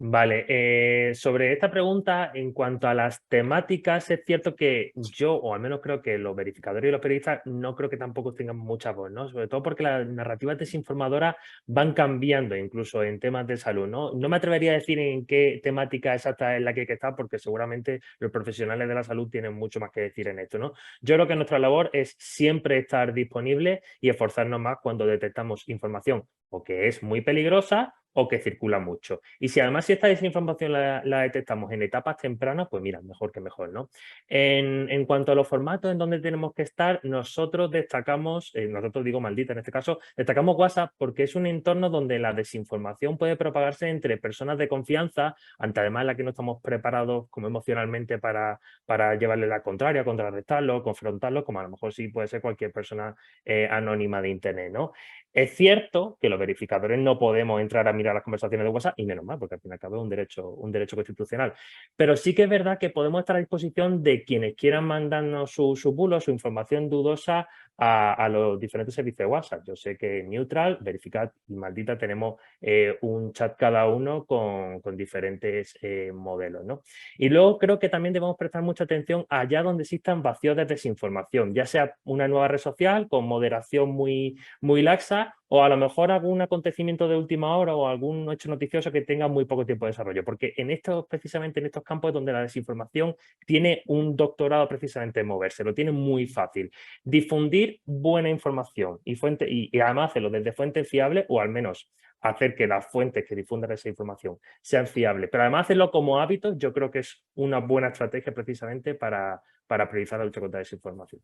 Vale, sobre esta pregunta, en cuanto a las temáticas, es cierto que yo, o al menos creo que los verificadores y los periodistas, no creo que tampoco tengan mucha voz, ¿no? Sobre todo porque las narrativas desinformadoras van cambiando, incluso en temas de salud, ¿no? No me atrevería a decir en qué temática exacta es la que hay que estar, porque seguramente los profesionales de la salud tienen mucho más que decir en esto, ¿no? Yo creo que nuestra labor es siempre estar disponible y esforzarnos más cuando detectamos información o que es muy peligrosa o que circula mucho. Y si además si esta desinformación la detectamos en etapas tempranas, pues mira, mejor que mejor, ¿no? En cuanto a los formatos en donde tenemos que estar, nosotros destacamos, nosotros digo Maldita en este caso, destacamos WhatsApp porque es un entorno donde la desinformación puede propagarse entre personas de confianza, ante además la que no estamos preparados como emocionalmente para llevarle la contraria, contrarrestarlo, confrontarlo, como a lo mejor sí puede ser cualquier persona anónima de internet, ¿no? Es cierto que los verificadores no podemos entrar a mirar las conversaciones de WhatsApp, y menos mal, porque al fin y al cabo es un derecho constitucional. Pero sí que es verdad que podemos estar a disposición de quienes quieran mandarnos su bulo, su información dudosa a los diferentes servicios de WhatsApp. Yo sé que Neutral, Verificat y Maldita tenemos un chat cada uno con diferentes modelos, ¿no? Y luego creo que también debemos prestar mucha atención allá donde existan vacíos de desinformación, ya sea una nueva red social con moderación muy laxa, o a lo mejor algún acontecimiento de última hora o algún hecho noticioso que tenga muy poco tiempo de desarrollo, porque precisamente en estos campos es donde la desinformación tiene un doctorado precisamente en moverse, lo tiene muy fácil. Difundir buena información y además hacerlo desde fuentes fiables, o al menos hacer que las fuentes que difundan esa información sean fiables, pero además hacerlo como hábito, yo creo que es una buena estrategia precisamente para priorizar la lucha contra la desinformación.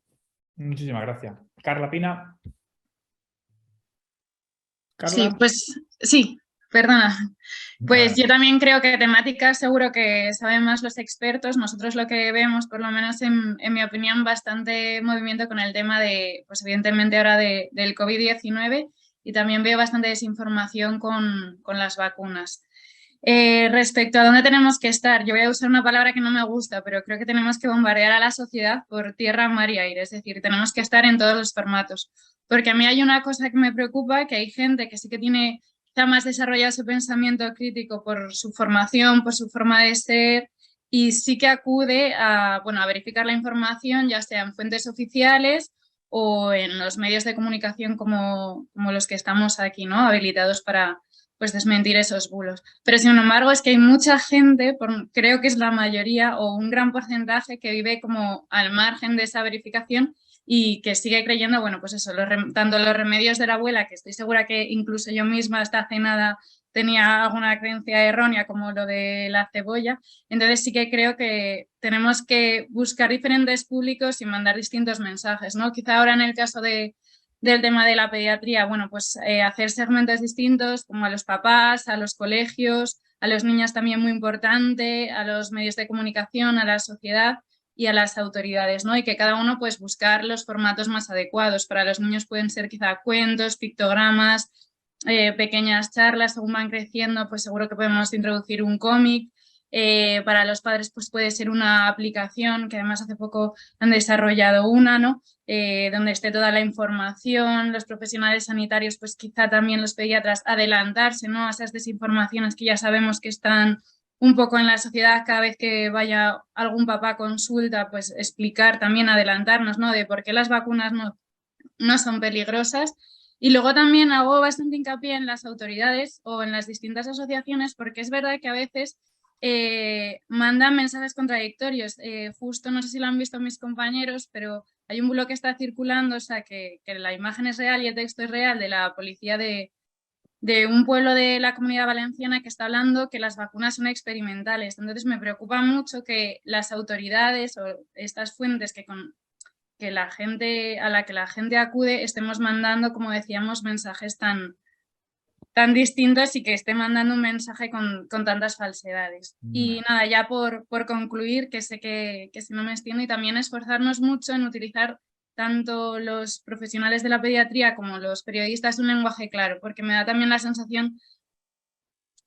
Muchísimas gracias. Carla Pina. Sí, pues sí, Perdona. Pues yo también creo que temáticas seguro que saben más los expertos. Nosotros lo que vemos, por lo menos en mi opinión, bastante movimiento con el tema de, pues evidentemente ahora del COVID-19 y también veo bastante desinformación con las vacunas. Respecto a dónde tenemos que estar, yo voy a usar una palabra que no me gusta, pero creo que tenemos que bombardear a la sociedad por tierra, mar y aire. Es decir, tenemos que estar en todos los formatos. Porque a mí hay una cosa que me preocupa, que hay gente que sí que tiene está más desarrollado su pensamiento crítico por su formación, por su forma de ser y sí que acude a, bueno, a verificar la información, ya sea en fuentes oficiales o en los medios de comunicación como los que estamos aquí, ¿no? Habilitados para pues, desmentir esos bulos. Pero sin embargo es que hay mucha gente, creo que es la mayoría o un gran porcentaje que vive como al margen de esa verificación y que sigue creyendo, bueno, pues eso, tanto los remedios de la abuela, que estoy segura que incluso yo misma hasta hace nada tenía alguna creencia errónea, como lo de la cebolla. Entonces sí que creo que tenemos que buscar diferentes públicos y mandar distintos mensajes, ¿no? Quizá ahora en el caso del tema de la pediatría, bueno, pues hacer segmentos distintos, como a los papás, a los colegios, a los niños también muy importante, a los medios de comunicación, a la sociedad y a las autoridades, ¿no? Y que cada uno pues buscar los formatos más adecuados. Para los niños pueden ser quizá cuentos, pictogramas, pequeñas charlas, según van creciendo, pues seguro que podemos introducir un cómic. Para los padres pues puede ser una aplicación, que además hace poco han desarrollado una, ¿no? Donde esté toda la información, los profesionales sanitarios, pues quizá también los pediatras adelantarse, ¿no? A esas desinformaciones que ya sabemos que están un poco en la sociedad, cada vez que vaya algún papá a consulta, pues explicar también, adelantarnos, ¿no? De por qué las vacunas no son peligrosas. Y luego también hago bastante hincapié en las autoridades o en las distintas asociaciones, porque es verdad que a veces mandan mensajes contradictorios. Justo, no sé si lo han visto mis compañeros, pero hay un bulo que está circulando, o sea, que la imagen es real y el texto es real, de la policía de un pueblo de la Comunidad Valenciana que está hablando que las vacunas son experimentales. Entonces me preocupa mucho que las autoridades o estas fuentes que la gente, a la que la gente acude estemos mandando, como decíamos, mensajes tan distintos y que esté mandando un mensaje con tantas falsedades. Y nada, ya por concluir, que sé que si no me extiendo, y también esforzarnos mucho en utilizar tanto los profesionales de la pediatría como los periodistas un lenguaje claro, porque me da también la sensación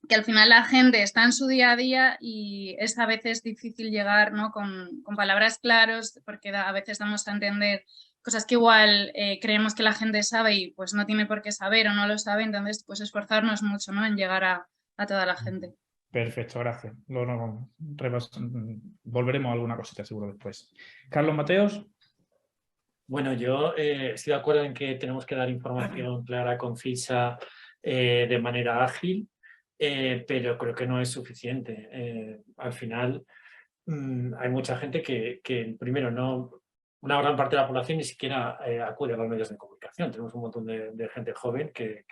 que al final la gente está en su día a día y es a veces difícil llegar, ¿no? con palabras claras, porque a veces damos a entender cosas que igual creemos que la gente sabe y pues no tiene por qué saber o no lo sabe, entonces pues esforzarnos mucho, ¿no? En llegar a toda la gente. Perfecto, gracias. Volveremos a alguna cosita seguro después. Carlos Mateos. Bueno, yo estoy de acuerdo en que tenemos que dar información clara, concisa, de manera ágil, pero creo que no es suficiente. Al final hay mucha gente que primero, una gran parte de la población ni siquiera acude a los medios de comunicación. Tenemos un montón de gente joven que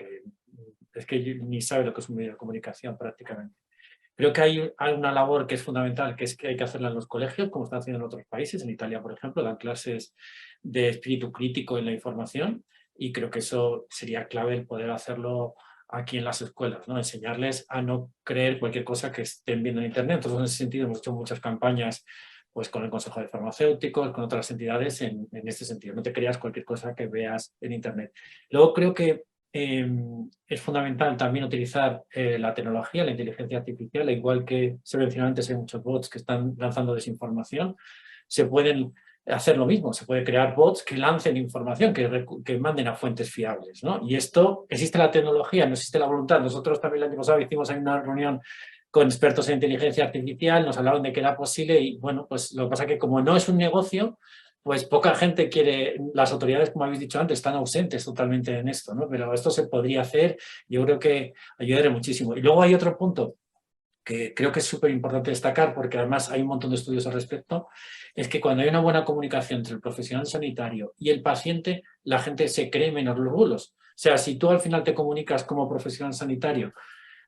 es que ni sabe lo que es un medio de comunicación prácticamente. Creo que hay una labor que es fundamental, que es que hay que hacerla en los colegios, como están haciendo en otros países. En Italia, por ejemplo, dan clases de espíritu crítico en la información y creo que eso sería clave el poder hacerlo aquí en las escuelas, ¿no? Enseñarles a no creer cualquier cosa que estén viendo en Internet. Entonces, en ese sentido, hemos hecho muchas campañas pues, con el Consejo de Farmacéuticos, con otras entidades en este sentido. No te creas cualquier cosa que veas en Internet. Luego creo que es fundamental también utilizar la tecnología, la inteligencia artificial, igual que se mencionó antes, hay muchos bots que están lanzando desinformación. Se pueden hacer lo mismo, se puede crear bots que lancen información, que manden a fuentes fiables, ¿no? Y esto, existe la tecnología, no existe la voluntad. Nosotros también el año pasado hicimos una reunión con expertos en inteligencia artificial, nos hablaron de que era posible y bueno, pues lo que pasa es que como no es un negocio, pues poca gente quiere, las autoridades, como habéis dicho antes, están ausentes totalmente en esto, ¿no? Pero esto se podría hacer, yo creo que ayudaría muchísimo. Y luego hay otro punto que creo que es súper importante destacar, porque además hay un montón de estudios al respecto, es que cuando hay una buena comunicación entre el profesional sanitario y el paciente, la gente se cree menos los bulos. O sea, si tú al final te comunicas como profesional sanitario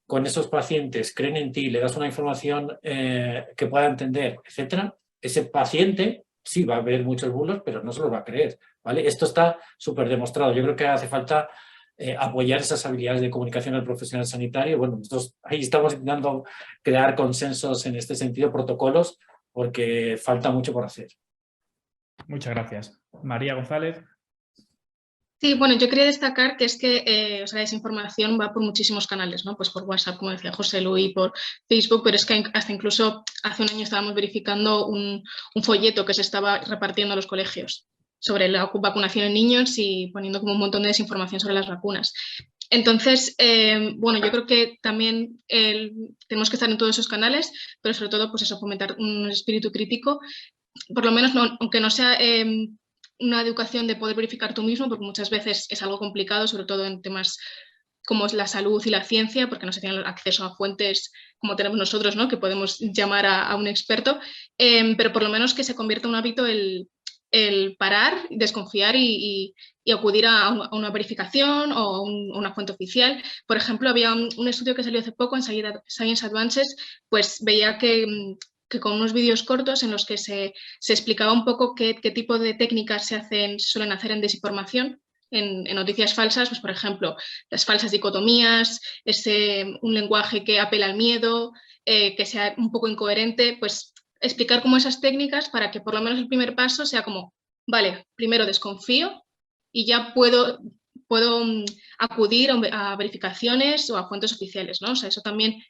con esos pacientes, creen en ti, le das una información que pueda entender, etcétera, ese paciente sí va a ver muchos bulos, pero no se los va a creer, ¿vale? Esto está súper demostrado. Yo creo que hace falta apoyar esas habilidades de comunicación del profesional sanitario. Bueno, nosotros ahí estamos intentando crear consensos en este sentido, protocolos, porque falta mucho por hacer. Muchas gracias. María González. Sí, bueno, yo quería destacar que es que o sea, la desinformación va por muchísimos canales, ¿no? Pues por WhatsApp, como decía José Luis, por Facebook, pero es que hasta incluso hace un año estábamos verificando un folleto que se estaba repartiendo a los colegios sobre la vacunación en niños y poniendo como un montón de desinformación sobre las vacunas. Entonces, bueno, yo creo que también tenemos que estar en todos esos canales, pero sobre todo, pues eso, fomentar un espíritu crítico, por lo menos, aunque no sea una educación de poder verificar tú mismo, porque muchas veces es algo complicado, sobre todo en temas como es la salud y la ciencia, porque no se tiene acceso a fuentes como tenemos nosotros, ¿no? Que podemos llamar a un experto, pero por lo menos que se convierta en un hábito el parar, desconfiar y acudir a una verificación o a una fuente oficial. Por ejemplo, había un estudio que salió hace poco en Science Advances, pues veía que con unos vídeos cortos en los que se explicaba un poco qué tipo de técnicas se suelen hacer en desinformación, en noticias falsas, pues por ejemplo, las falsas dicotomías, un lenguaje que apela al miedo, que sea un poco incoherente, pues explicar como esas técnicas para que por lo menos el primer paso sea como, vale, primero desconfío y ya puedo acudir a verificaciones o a fuentes oficiales, ¿no? O sea, eso también,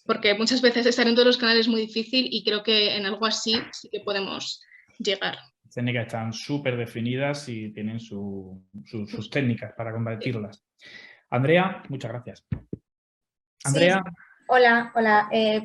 porque muchas veces estar en todos los canales es muy difícil y creo que en algo así sí que podemos llegar. Las técnicas están súper definidas y tienen sus técnicas para combatirlas. Andrea, muchas gracias. Andrea. Sí. Hola.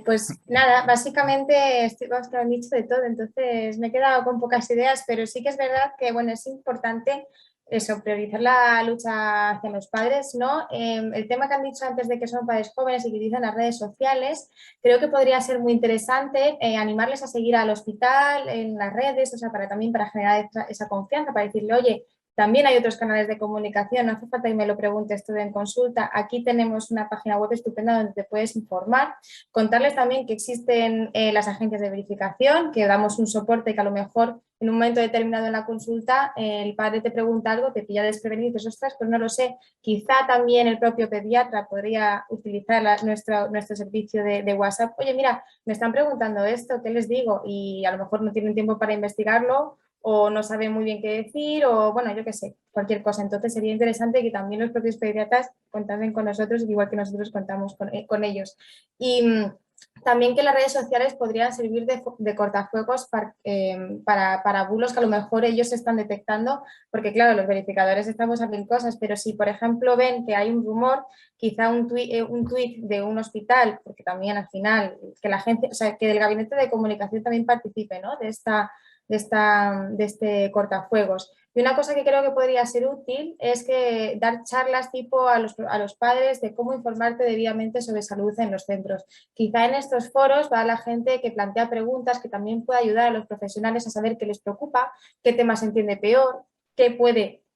Pues nada, básicamente vamos a haber dicho de todo, entonces me he quedado con pocas ideas, pero sí que es verdad que bueno, es importante eso, priorizar la lucha hacia los padres, ¿no? El tema que han dicho antes de que son padres jóvenes y que utilizan las redes sociales, creo que podría ser muy interesante animarles a seguir al hospital en las redes, o sea, también para generar esa confianza, para decirle, oye, también hay otros canales de comunicación, no hace falta que me lo preguntes todo en consulta. Aquí tenemos una página web estupenda donde te puedes informar. Contarles también que existen las agencias de verificación, que damos un soporte que a lo mejor en un momento determinado en la consulta el padre te pregunta algo, te pilla desprevenido y dices, ostras, pues no lo sé. Quizá también el propio pediatra podría utilizar nuestro servicio de WhatsApp. Oye, mira, me están preguntando esto, ¿qué les digo? Y a lo mejor no tienen tiempo para investigarlo o no sabe muy bien qué decir, o bueno, yo qué sé, cualquier cosa. Entonces sería interesante que también los propios pediatras contasen con nosotros, igual que nosotros contamos con ellos. Y también que las redes sociales podrían servir de cortafuegos para bulos que a lo mejor ellos están detectando, porque claro, los verificadores estamos a mil cosas, pero si por ejemplo ven que hay un rumor, quizá un tuit de un hospital, porque también al final que la agencia, o sea, que el gabinete de comunicación también participe, ¿no? de este cortafuegos. Y una cosa que creo que podría ser útil es que dar charlas tipo a los padres de cómo informarte debidamente sobre salud en los centros. Quizá en estos foros va la gente que plantea preguntas que también puede ayudar a los profesionales a saber qué les preocupa, qué tema se entiende peor, qué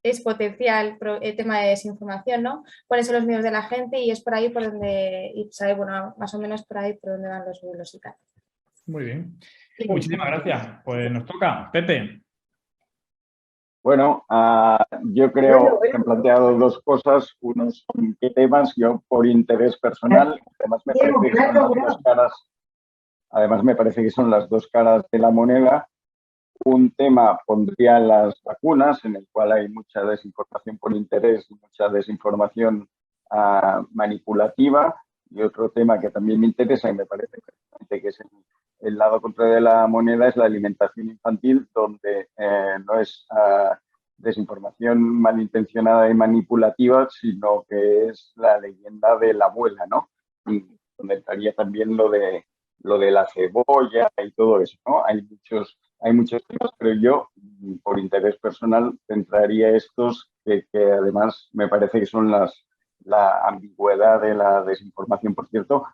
es potencial tema de desinformación, ¿no? Cuáles son los miedos de la gente y es por ahí por donde, y sabe, bueno, más o menos por ahí por donde van los bulos y tal. Muy bien. Muchísimas gracias. Pues nos toca. Pepe. Bueno, yo creo que han planteado dos cosas. Uno son qué temas, yo por interés personal, además me parece que son las dos caras, además me parece que son las dos caras de la moneda. Un tema pondría las vacunas, en el cual hay mucha desinformación por interés y mucha desinformación manipulativa. Y otro tema que también me interesa y me parece que es el lado contrario de la moneda es la alimentación infantil, donde no es desinformación malintencionada y manipulativa, sino que es la leyenda de la abuela, ¿no? Y donde estaría también lo de la cebolla y todo eso, ¿no? Hay muchos temas, pero yo, por interés personal, centraría estos que además me parece que son la ambigüedad de la desinformación. Por cierto,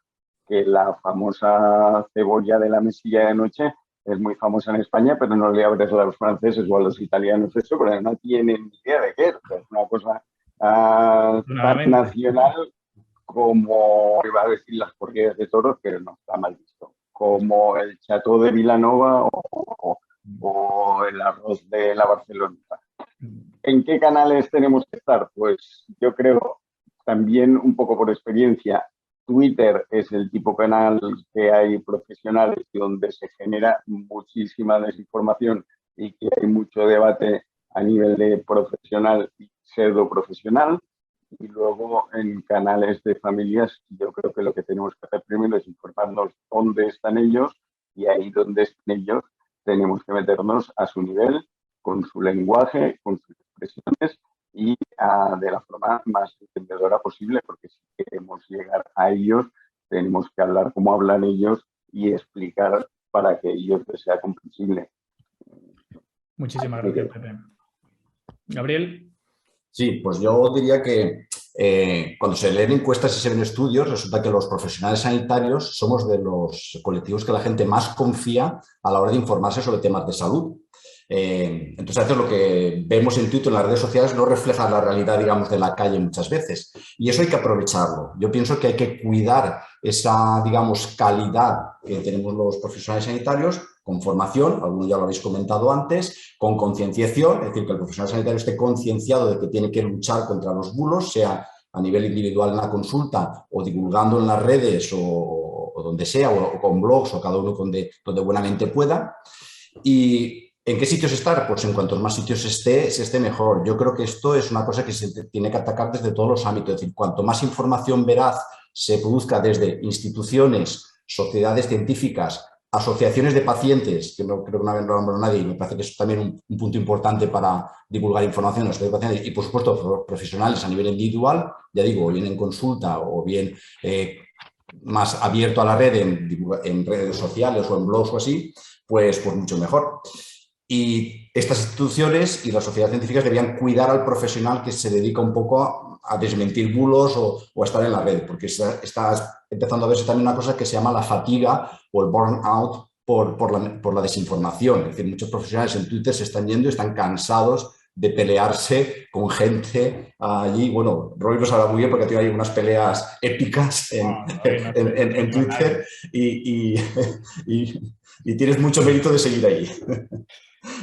que la famosa cebolla de la mesilla de noche es muy famosa en España, pero no le abres a los franceses o a los italianos eso, porque no tienen ni idea de qué es. Es una cosa tan nacional como, iba a decir, las corridas de toros, pero no, está mal visto. Como el Chateau de Vilanova o el arroz de la Barceloneta. ¿En qué canales tenemos que estar? Pues yo creo también un poco por experiencia, Twitter es el tipo canal que hay profesionales donde se genera muchísima desinformación y que hay mucho debate a nivel de profesional y pseudo profesional. Y luego en canales de familias yo creo que lo que tenemos que hacer primero es informarnos dónde están ellos, y ahí donde están ellos tenemos que meternos a su nivel, con su lenguaje, con sus expresiones y de la forma más entendedora posible, porque si queremos llegar a ellos tenemos que hablar como hablan ellos y explicar para que ellos les sea comprensible. Muchísimas gracias, Pepe. Gabriel. Sí, pues yo diría que cuando se leen encuestas y se ven estudios, resulta que los profesionales sanitarios somos de los colectivos que la gente más confía a la hora de informarse sobre temas de salud. Entonces, a veces lo que vemos en Twitter, en las redes sociales, no refleja la realidad, digamos, de la calle muchas veces. Y eso hay que aprovecharlo. Yo pienso que hay que cuidar esa, digamos, calidad que tenemos los profesionales sanitarios con formación, algunos ya lo habéis comentado antes, con concienciación, es decir, que el profesional sanitario esté concienciado de que tiene que luchar contra los bulos, sea a nivel individual en la consulta o divulgando en las redes o donde sea, o con blogs o cada uno donde buenamente pueda. Y ¿en qué sitios estar? Pues en cuantos más sitios se esté mejor. Yo creo que esto es una cosa que se tiene que atacar desde todos los ámbitos. Es decir, cuanto más información veraz se produzca desde instituciones, sociedades científicas, asociaciones de pacientes, que no creo que no lo nombrado nadie, y me parece que es también un punto importante para divulgar información a las sociedades de pacientes, y por supuesto profesionales a nivel individual, ya digo, o bien en consulta o bien más abierto a la red en redes sociales o en blogs o así, pues mucho mejor. Y estas instituciones y las sociedades científicas deberían cuidar al profesional que se dedica un poco a desmentir bulos o a estar en la red, porque está empezando a verse también una cosa que se llama la fatiga o el burnout por la desinformación. Es decir, muchos profesionales en Twitter se están yendo y están cansados de pelearse con gente allí. Bueno, Roy lo sabrá muy bien porque tiene ahí unas peleas épicas en Twitter y tienes mucho mérito de seguir ahí.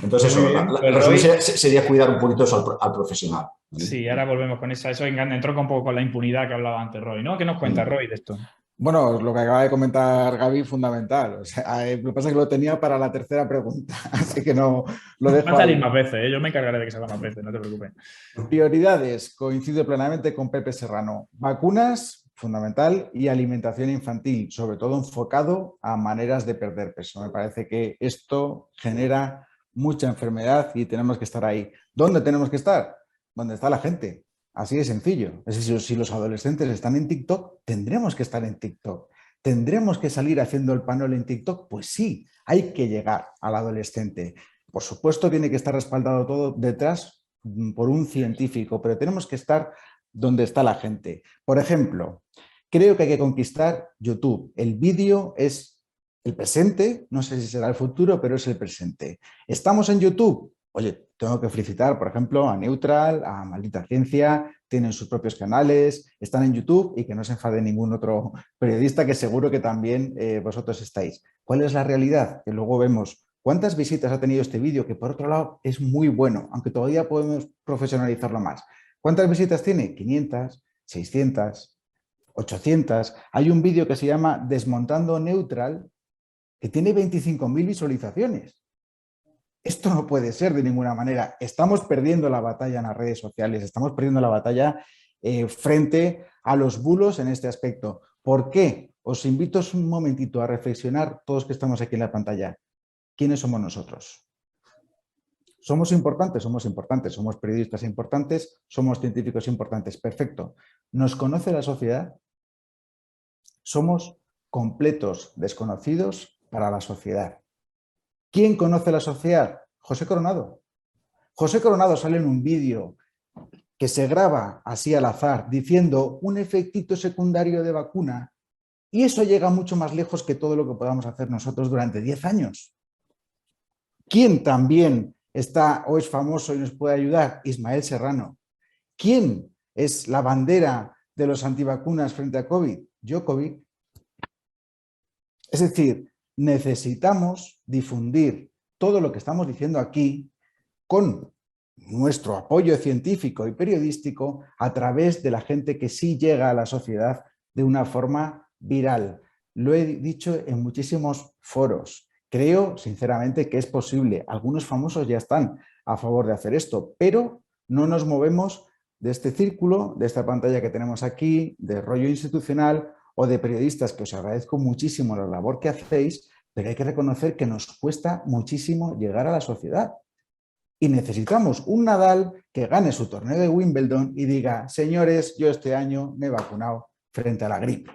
Entonces, eso, la resolución sería cuidar un poquito eso al profesional. Sí, ahora volvemos con eso. Eso entró un poco con la impunidad que hablaba antes Roy, ¿no? ¿Qué nos cuenta Roy de esto? Bueno, lo que acaba de comentar Gaby, fundamental. O sea, lo que pasa es que lo tenía para la tercera pregunta, así que no lo dejo. Va a salir más veces, ¿eh? Yo me encargaré de que salga más veces, no te preocupes. Prioridades, coincido plenamente con Pepe Serrano. Vacunas, fundamental, y alimentación infantil, sobre todo enfocado a maneras de perder peso. Me parece que esto genera mucha enfermedad y tenemos que estar ahí. ¿Dónde tenemos que estar? Donde está la gente. Así de sencillo. Es decir, si los adolescentes están en TikTok, tendremos que estar en TikTok. ¿Tendremos que salir haciendo el panel en TikTok? Pues sí, hay que llegar al adolescente. Por supuesto, tiene que estar respaldado todo detrás por un científico, pero tenemos que estar donde está la gente. Por ejemplo, creo que hay que conquistar YouTube. El vídeo es el presente, no sé si será el futuro, pero es el presente. ¿Estamos en YouTube? Oye, tengo que felicitar, por ejemplo, a Neutral, a Maldita Ciencia, tienen sus propios canales, están en YouTube y que no se enfade ningún otro periodista, que seguro que también vosotros estáis. ¿Cuál es la realidad? Que luego vemos cuántas visitas ha tenido este vídeo, que por otro lado es muy bueno, aunque todavía podemos profesionalizarlo más. ¿Cuántas visitas tiene? 500, 600, 800. Hay un vídeo que se llama Desmontando Neutral, que tiene 25.000 visualizaciones. Esto no puede ser de ninguna manera. Estamos perdiendo la batalla en las redes sociales, estamos perdiendo la batalla frente a los bulos en este aspecto. ¿Por qué? Os invito un momentito a reflexionar, todos que estamos aquí en la pantalla. ¿Quiénes somos nosotros? ¿Somos importantes? Somos importantes. ¿Somos periodistas importantes? ¿Somos científicos importantes? Perfecto. ¿Nos conoce la sociedad? Somos completos desconocidos para la sociedad. ¿Quién conoce la sociedad? José Coronado. José Coronado sale en un vídeo que se graba así al azar diciendo un efectito secundario de vacuna, y eso llega mucho más lejos que todo lo que podamos hacer nosotros durante 10 años. ¿Quién también está o es famoso y nos puede ayudar? Ismael Serrano. ¿Quién es la bandera de los antivacunas frente a COVID? Djokovic. Es decir, necesitamos difundir todo lo que estamos diciendo aquí con nuestro apoyo científico y periodístico a través de la gente que sí llega a la sociedad de una forma viral. Lo he dicho en muchísimos foros. Creo, sinceramente, que es posible. Algunos famosos ya están a favor de hacer esto, pero no nos movemos de este círculo, de esta pantalla que tenemos aquí, de rollo institucional o de periodistas, que os agradezco muchísimo la labor que hacéis, pero hay que reconocer que nos cuesta muchísimo llegar a la sociedad. Y necesitamos un Nadal que gane su torneo de Wimbledon y diga: señores, yo este año me he vacunado frente a la gripe.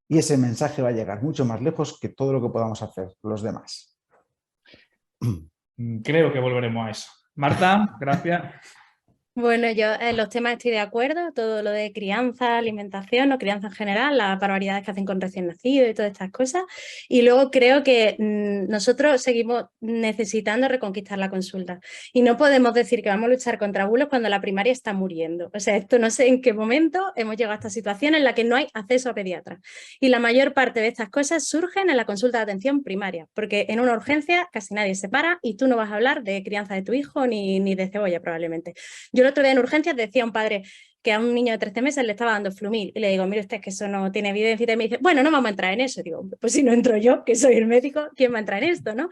Y ese mensaje va a llegar mucho más lejos que todo lo que podamos hacer los demás. Creo que volveremos a eso. Marta, gracias. Bueno, yo en los temas estoy de acuerdo, todo lo de crianza, alimentación o crianza en general, las barbaridades que hacen con recién nacidos y todas estas cosas. Y luego creo que nosotros seguimos necesitando reconquistar la consulta. Y no podemos decir que vamos a luchar contra bulos cuando la primaria está muriendo. O sea, esto no sé en qué momento hemos llegado a esta situación en la que no hay acceso a pediatras. Y la mayor parte de estas cosas surgen en la consulta de atención primaria, porque en una urgencia casi nadie se para y tú no vas a hablar de crianza de tu hijo ni de cebolla probablemente. Yo el otro día en urgencias decía un padre que a un niño de 13 meses le estaba dando Flumil y le digo: mire usted, que eso no tiene evidencia, y me dice: bueno, no vamos a entrar en eso. Digo: pues si no entro yo, que soy el médico, ¿quién va a entrar en esto, no?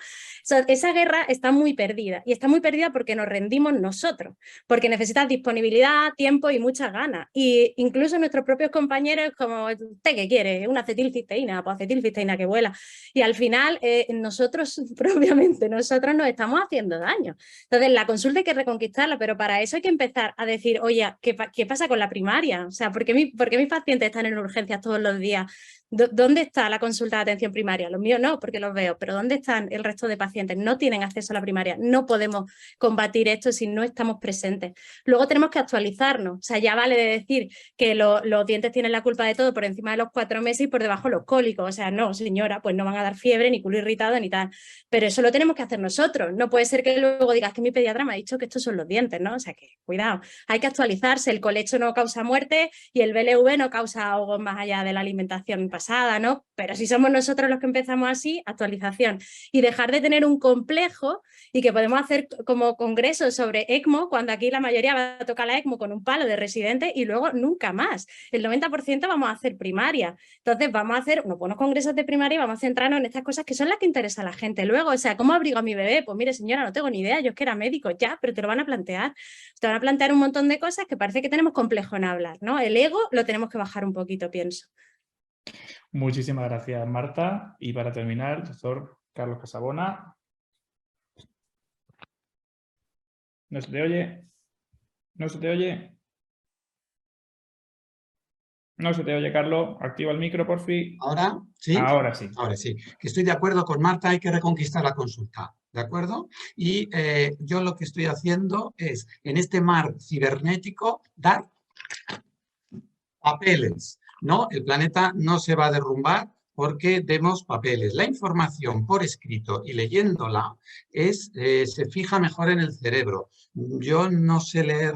Esa guerra está muy perdida, y está muy perdida porque nos rendimos nosotros, porque necesitas disponibilidad, tiempo y muchas ganas, y incluso nuestros propios compañeros, como: ¿usted qué quiere? Una acetilcisteína, pues acetilcisteína que vuela, y al final nosotros propiamente, nosotros nos estamos haciendo daño. Entonces la consulta hay que reconquistarla, pero para eso hay que empezar a decir: oye, ¿qué pasa con la primaria? O sea, ¿por qué mis pacientes están en urgencias todos los días? ¿Dónde está la consulta de atención primaria? Los míos no, porque los veo, pero ¿dónde están el resto de pacientes? No tienen acceso a la primaria. No podemos combatir esto si no estamos presentes. Luego tenemos que actualizarnos. O sea, ya vale de decir que los dientes tienen la culpa de todo por encima de los 4 meses y por debajo los cólicos. O sea, no, señora, pues no van a dar fiebre, ni culo irritado, ni tal. Pero eso lo tenemos que hacer nosotros. No puede ser que luego digas que mi pediatra me ha dicho que estos son los dientes, ¿no? O sea, que cuidado. Hay que actualizarse. El colecho no causa muerte y el BLV no causa ahogos más allá de la alimentación pasada, ¿no? Pero si somos nosotros los que empezamos así, actualización. Y dejar de tener un complejo y que podemos hacer como congresos sobre ECMO, cuando aquí la mayoría va a tocar la ECMO con un palo de residente y luego nunca más. El 90% vamos a hacer primaria. Entonces vamos a hacer unos buenos congresos de primaria y vamos a centrarnos en estas cosas que son las que interesan a la gente. Luego, o sea, ¿cómo abrigo a mi bebé? Pues mire, señora, no tengo ni idea, yo es que era médico, ya, pero te lo van a plantear. Te van a plantear un montón de cosas que parece que tenemos complejo en hablar, ¿no? El ego lo tenemos que bajar un poquito, pienso. Muchísimas gracias, Marta. Y para terminar, el doctor Carlos Casabona. ¿No se te oye? ¿No se te oye? No se te oye, Carlos. Activa el micro, por fin. ¿Ahora? ¿Sí? Ahora sí. Ahora sí. Que estoy de acuerdo con Marta, hay que reconquistar la consulta. ¿De acuerdo? Y yo lo que estoy haciendo es, en este mar cibernético, dar papeles. ¿No? El planeta no se va a derrumbar porque demos papeles. La información por escrito y leyéndola se fija mejor en el cerebro. Yo no sé leer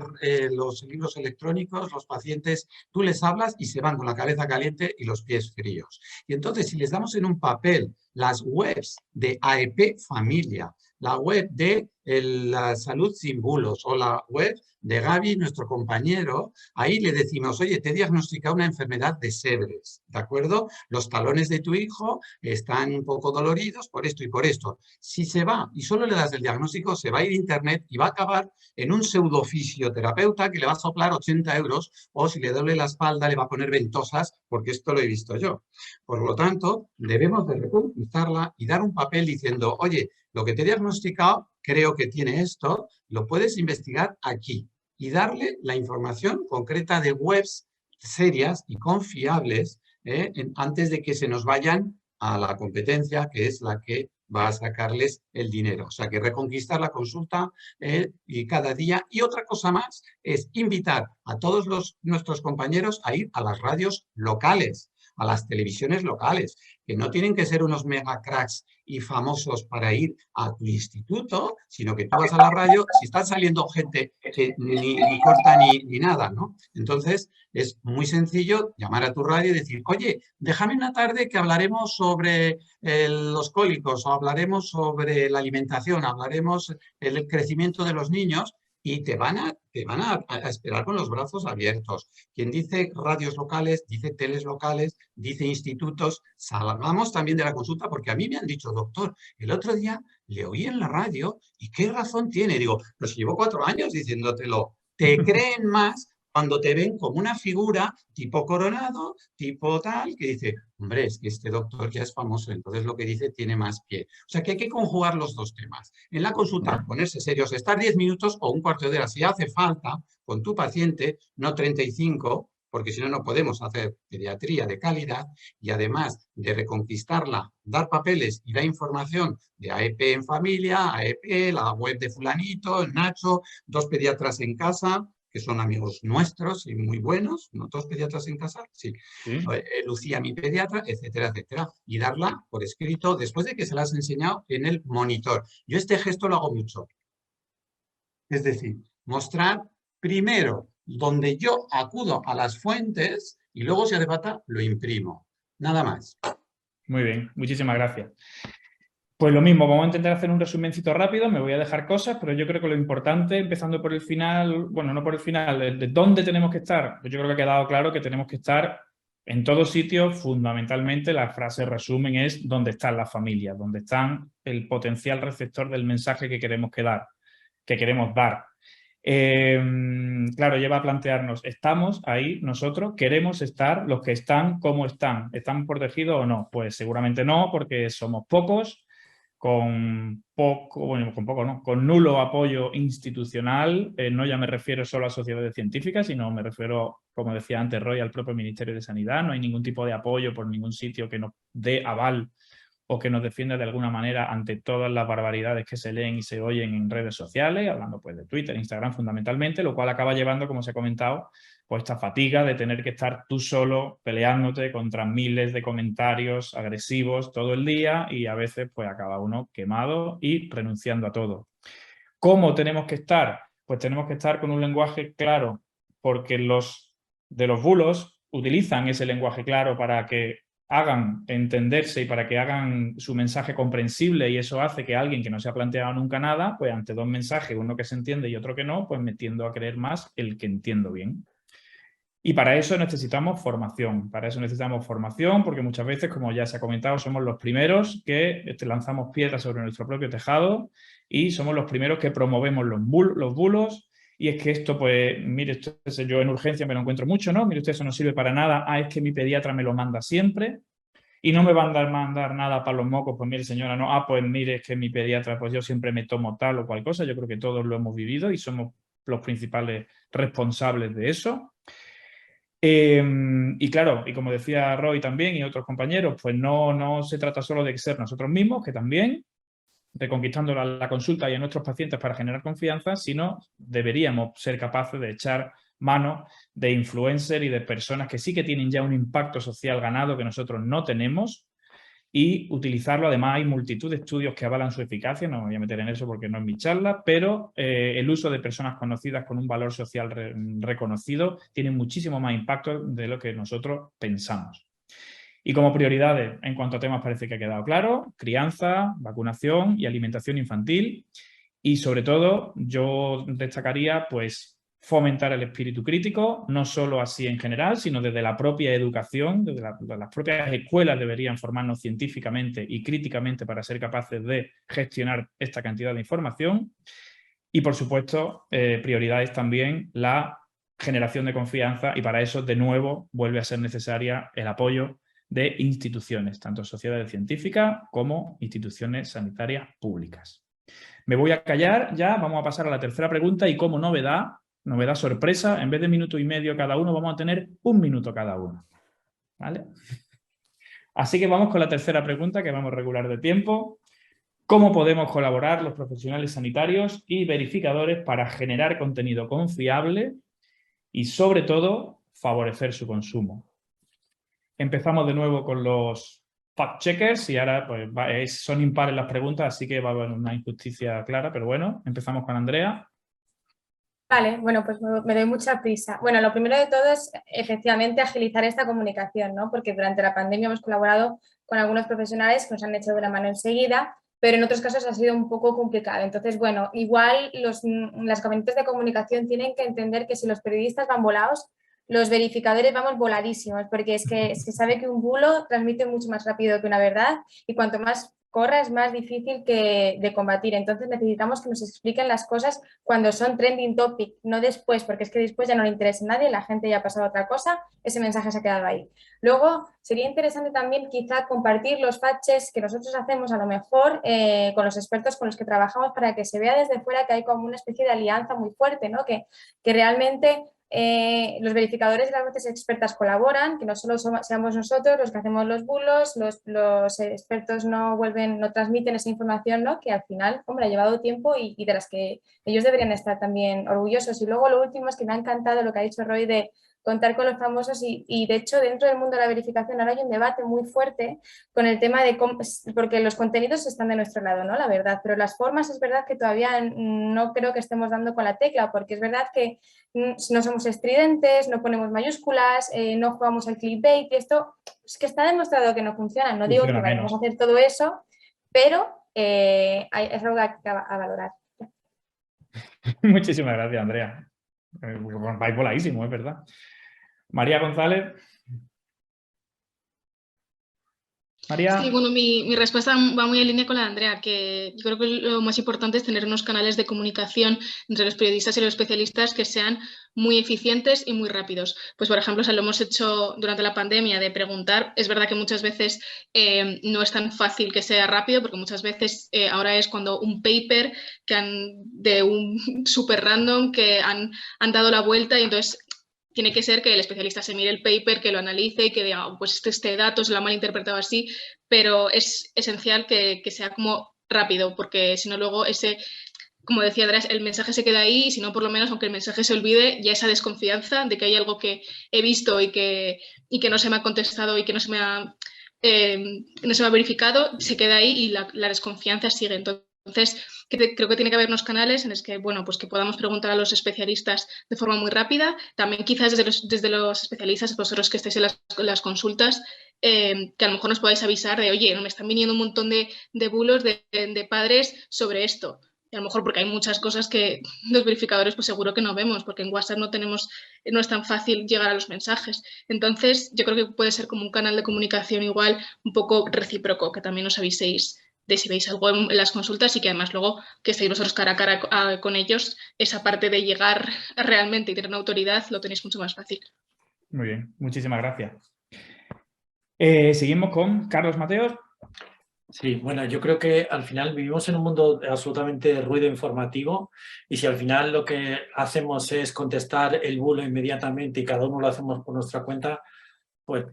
los libros electrónicos, los pacientes, tú les hablas y se van con la cabeza caliente y los pies fríos. Y entonces, si les damos en un papel las webs de AEP Familia, la web de la Salud Sin Bulos o la web de Gaby, nuestro compañero, ahí le decimos: oye, te he diagnosticado una enfermedad de Sebres, ¿de acuerdo? Los talones de tu hijo están un poco doloridos por esto y por esto. Si se va y solo le das el diagnóstico, se va a ir a internet y va a acabar en un pseudofisioterapeuta que le va a soplar 80 euros, o si le duele la espalda le va a poner ventosas, porque esto lo he visto yo. Por lo tanto, debemos de reconquistarla y dar un papel diciendo: oye, lo que te he diagnosticado, creo que tiene esto, lo puedes investigar aquí, y darle la información concreta de webs serias y confiables antes de que se nos vayan a la competencia, que es la que va a sacarles el dinero. O sea, que reconquistar la consulta y cada día. Y otra cosa más es invitar a todos nuestros compañeros a ir a las radios locales, a las televisiones locales, que no tienen que ser unos mega cracks y famosos para ir a tu instituto, sino que tú vas a la radio, si están saliendo gente que ni corta ni nada, ¿no? Entonces, es muy sencillo llamar a tu radio y decir: oye, déjame una tarde que hablaremos sobre los cólicos, o hablaremos sobre la alimentación, hablaremos del crecimiento de los niños, y te van a esperar con los brazos abiertos. Quien dice radios locales, dice teles locales, dice institutos. Salgamos también de la consulta, porque a mí me han dicho, doctor, el otro día le oí en la radio y ¿qué razón tiene? Digo, pues llevo 4 años diciéndotelo. Te creen más cuando te ven como una figura tipo Coronado, tipo tal, que dice, hombre, es que este doctor ya es famoso, entonces lo que dice tiene más pie. O sea que hay que conjugar los dos temas. En la consulta, ponerse serios, estar 10 minutos o un cuarto de hora, si hace falta, con tu paciente, no 35, porque si no, no podemos hacer pediatría de calidad, y además de reconquistarla, dar papeles y dar información de AEP en familia, AEP, la web de fulanito, Nacho, 2 pediatras en casa, que son amigos nuestros y muy buenos, ¿no? 2 pediatras en casa, sí. Lucía, mi pediatra, etcétera, etcétera. Y darla por escrito después de que se las he enseñado en el monitor. Yo este gesto lo hago mucho. Es decir, mostrar primero donde yo acudo a las fuentes y luego, si hace falta, lo imprimo. Nada más. Muy bien, muchísimas gracias. Pues lo mismo, vamos a intentar hacer un resumencito rápido, me voy a dejar cosas, pero yo creo que lo importante, empezando por el final, bueno, no por el final, de dónde tenemos que estar, pues yo creo que ha quedado claro que tenemos que estar en todos sitios. Fundamentalmente la frase resumen es dónde están las familias, dónde están el potencial receptor del mensaje que queremos dar. Claro, lleva a plantearnos, ¿estamos ahí nosotros? ¿Queremos estar? ¿Los que están, cómo están? ¿Están protegidos o no? Pues seguramente no, porque somos pocos, con nulo apoyo institucional. No ya me refiero solo a sociedades científicas, sino me refiero, como decía antes Roy, al propio Ministerio de Sanidad. No hay ningún tipo de apoyo por ningún sitio que nos dé aval o que nos defienda de alguna manera ante todas las barbaridades que se leen y se oyen en redes sociales, hablando pues de Twitter, Instagram fundamentalmente, lo cual acaba llevando, como se ha comentado, pues esta fatiga de tener que estar tú solo peleándote contra miles de comentarios agresivos todo el día, y a veces pues acaba uno quemado y renunciando a todo. ¿Cómo tenemos que estar? Pues tenemos que estar con un lenguaje claro, porque los de los bulos utilizan ese lenguaje claro para que hagan entenderse y para que hagan su mensaje comprensible, y eso hace que alguien que no se ha planteado nunca nada, pues ante 2 mensajes, uno que se entiende y otro que no, pues me tiendo a creer más el que entiendo bien. Y para eso necesitamos formación. Porque muchas veces, como ya se ha comentado, somos los primeros que lanzamos piedras sobre nuestro propio tejado y somos los primeros que promovemos los bulos. Y es que esto, pues, mire usted, yo en urgencia me lo encuentro mucho, ¿no? Mire usted, eso no sirve para nada. Ah, es que mi pediatra me lo manda siempre y no me van a mandar nada para los mocos. Pues mire, señora, no. Ah, pues mire, es que mi pediatra, pues yo siempre me tomo tal o cual cosa. Yo creo que todos lo hemos vivido y somos los principales responsables de eso. Y claro, y como decía Roy también y otros compañeros, pues no se trata solo de ser nosotros mismos, que también, reconquistando la consulta y a nuestros pacientes para generar confianza, sino deberíamos ser capaces de echar mano de influencers y de personas que sí que tienen ya un impacto social ganado que nosotros no tenemos, y utilizarlo. Además, hay multitud de estudios que avalan su eficacia, no me voy a meter en eso porque no es mi charla, pero el uso de personas conocidas con un valor social reconocido tiene muchísimo más impacto de lo que nosotros pensamos. Y como prioridades, en cuanto a temas, parece que ha quedado claro: crianza, vacunación y alimentación infantil. Y sobre todo, yo destacaría, pues, fomentar el espíritu crítico, no solo así en general, sino desde la propia educación, desde las propias escuelas deberían formarnos científicamente y críticamente para ser capaces de gestionar esta cantidad de información. Y, por supuesto, prioridad es también la generación de confianza, y para eso, de nuevo, vuelve a ser necesaria el apoyo de instituciones, tanto sociedades científicas como instituciones sanitarias públicas. Me voy a callar ya, vamos a pasar a la tercera pregunta, y como novedad sorpresa, en vez de 1,5 minutos cada uno, vamos a tener 1 minuto cada uno. ¿Vale? Así que vamos con la tercera pregunta, que vamos regular de tiempo. ¿Cómo podemos colaborar los profesionales sanitarios y verificadores para generar contenido confiable y, sobre todo, favorecer su consumo? Empezamos de nuevo con los fact-checkers y ahora pues, son impares las preguntas, así que va a haber una injusticia clara, pero bueno, empezamos con Andrea. Vale, bueno, pues me doy mucha prisa. Bueno, lo primero de todo es efectivamente agilizar esta comunicación, ¿no? Porque durante la pandemia hemos colaborado con algunos profesionales que nos han hecho de la mano enseguida, pero en otros casos ha sido un poco complicado. Entonces, bueno, igual las gabinetes de comunicación tienen que entender que si los periodistas van volados, los verificadores vamos voladísimos, porque es que se sabe que un bulo transmite mucho más rápido que una verdad y cuanto más corra es más difícil de combatir. Entonces necesitamos que nos expliquen las cosas cuando son trending topic, no después, porque es que después ya no le interesa a nadie, la gente ya ha pasado a otra cosa, ese mensaje se ha quedado ahí. Luego sería interesante también quizá compartir los fact-checks que nosotros hacemos a lo mejor con los expertos con los que trabajamos para que se vea desde fuera que hay como una especie de alianza muy fuerte, ¿no? Que realmente los verificadores y las voces expertas colaboran, que no solo seamos nosotros los que hacemos los bulos, los expertos no transmiten esa información, ¿no? Que al final, hombre, ha llevado tiempo y de las que ellos deberían estar también orgullosos. Y luego lo último es que me ha encantado lo que ha dicho Roy de contar con los famosos y de hecho dentro del mundo de la verificación ahora hay un debate muy fuerte con el tema de cómo, porque los contenidos están de nuestro lado, ¿no? La verdad, pero las formas es verdad que todavía no creo que estemos dando con la tecla, porque es verdad que no somos estridentes, no ponemos mayúsculas, no jugamos al clickbait y esto es que está demostrado que no funciona. No digo que vayamos a hacer todo eso, pero es algo a valorar. Muchísimas gracias, Andrea. Vais voladísimo, es verdad. María González. María. Sí, bueno, mi respuesta va muy en línea con la de Andrea, que yo creo que lo más importante es tener unos canales de comunicación entre los periodistas y los especialistas que sean muy eficientes y muy rápidos. Pues, por ejemplo, lo hemos hecho durante la pandemia de preguntar. Es verdad que muchas veces no es tan fácil que sea rápido, porque muchas veces ahora es cuando un paper de un super random que han dado la vuelta y entonces tiene que ser que el especialista se mire el paper, que lo analice y que diga, oh, pues este dato se lo ha malinterpretado así, pero es esencial que sea como rápido, porque si no luego como decía Andrés, el mensaje se queda ahí y si no, por lo menos, aunque el mensaje se olvide, ya esa desconfianza de que hay algo que he visto y que no se me ha contestado y que no se me ha verificado, se queda ahí y la desconfianza sigue. Entonces, creo que tiene que haber unos canales en los que, bueno, pues que podamos preguntar a los especialistas de forma muy rápida. También quizás desde los especialistas, vosotros que estáis en las consultas, que a lo mejor nos podáis avisar de, oye, me están viniendo un montón de bulos de padres sobre esto. Y a lo mejor porque hay muchas cosas que los verificadores pues seguro que no vemos, porque en WhatsApp no es tan fácil llegar a los mensajes. Entonces, yo creo que puede ser como un canal de comunicación igual un poco recíproco, que también os aviséis de si veis algo en las consultas y que además luego que estéis vosotros cara a cara con ellos, esa parte de llegar realmente y tener una autoridad lo tenéis mucho más fácil. Muy bien, muchísimas gracias. Seguimos con Carlos Mateos. Sí, bueno, yo creo que al final vivimos en un mundo absolutamente de ruido informativo y si al final lo que hacemos es contestar el bulo inmediatamente y cada uno lo hacemos por nuestra cuenta, pues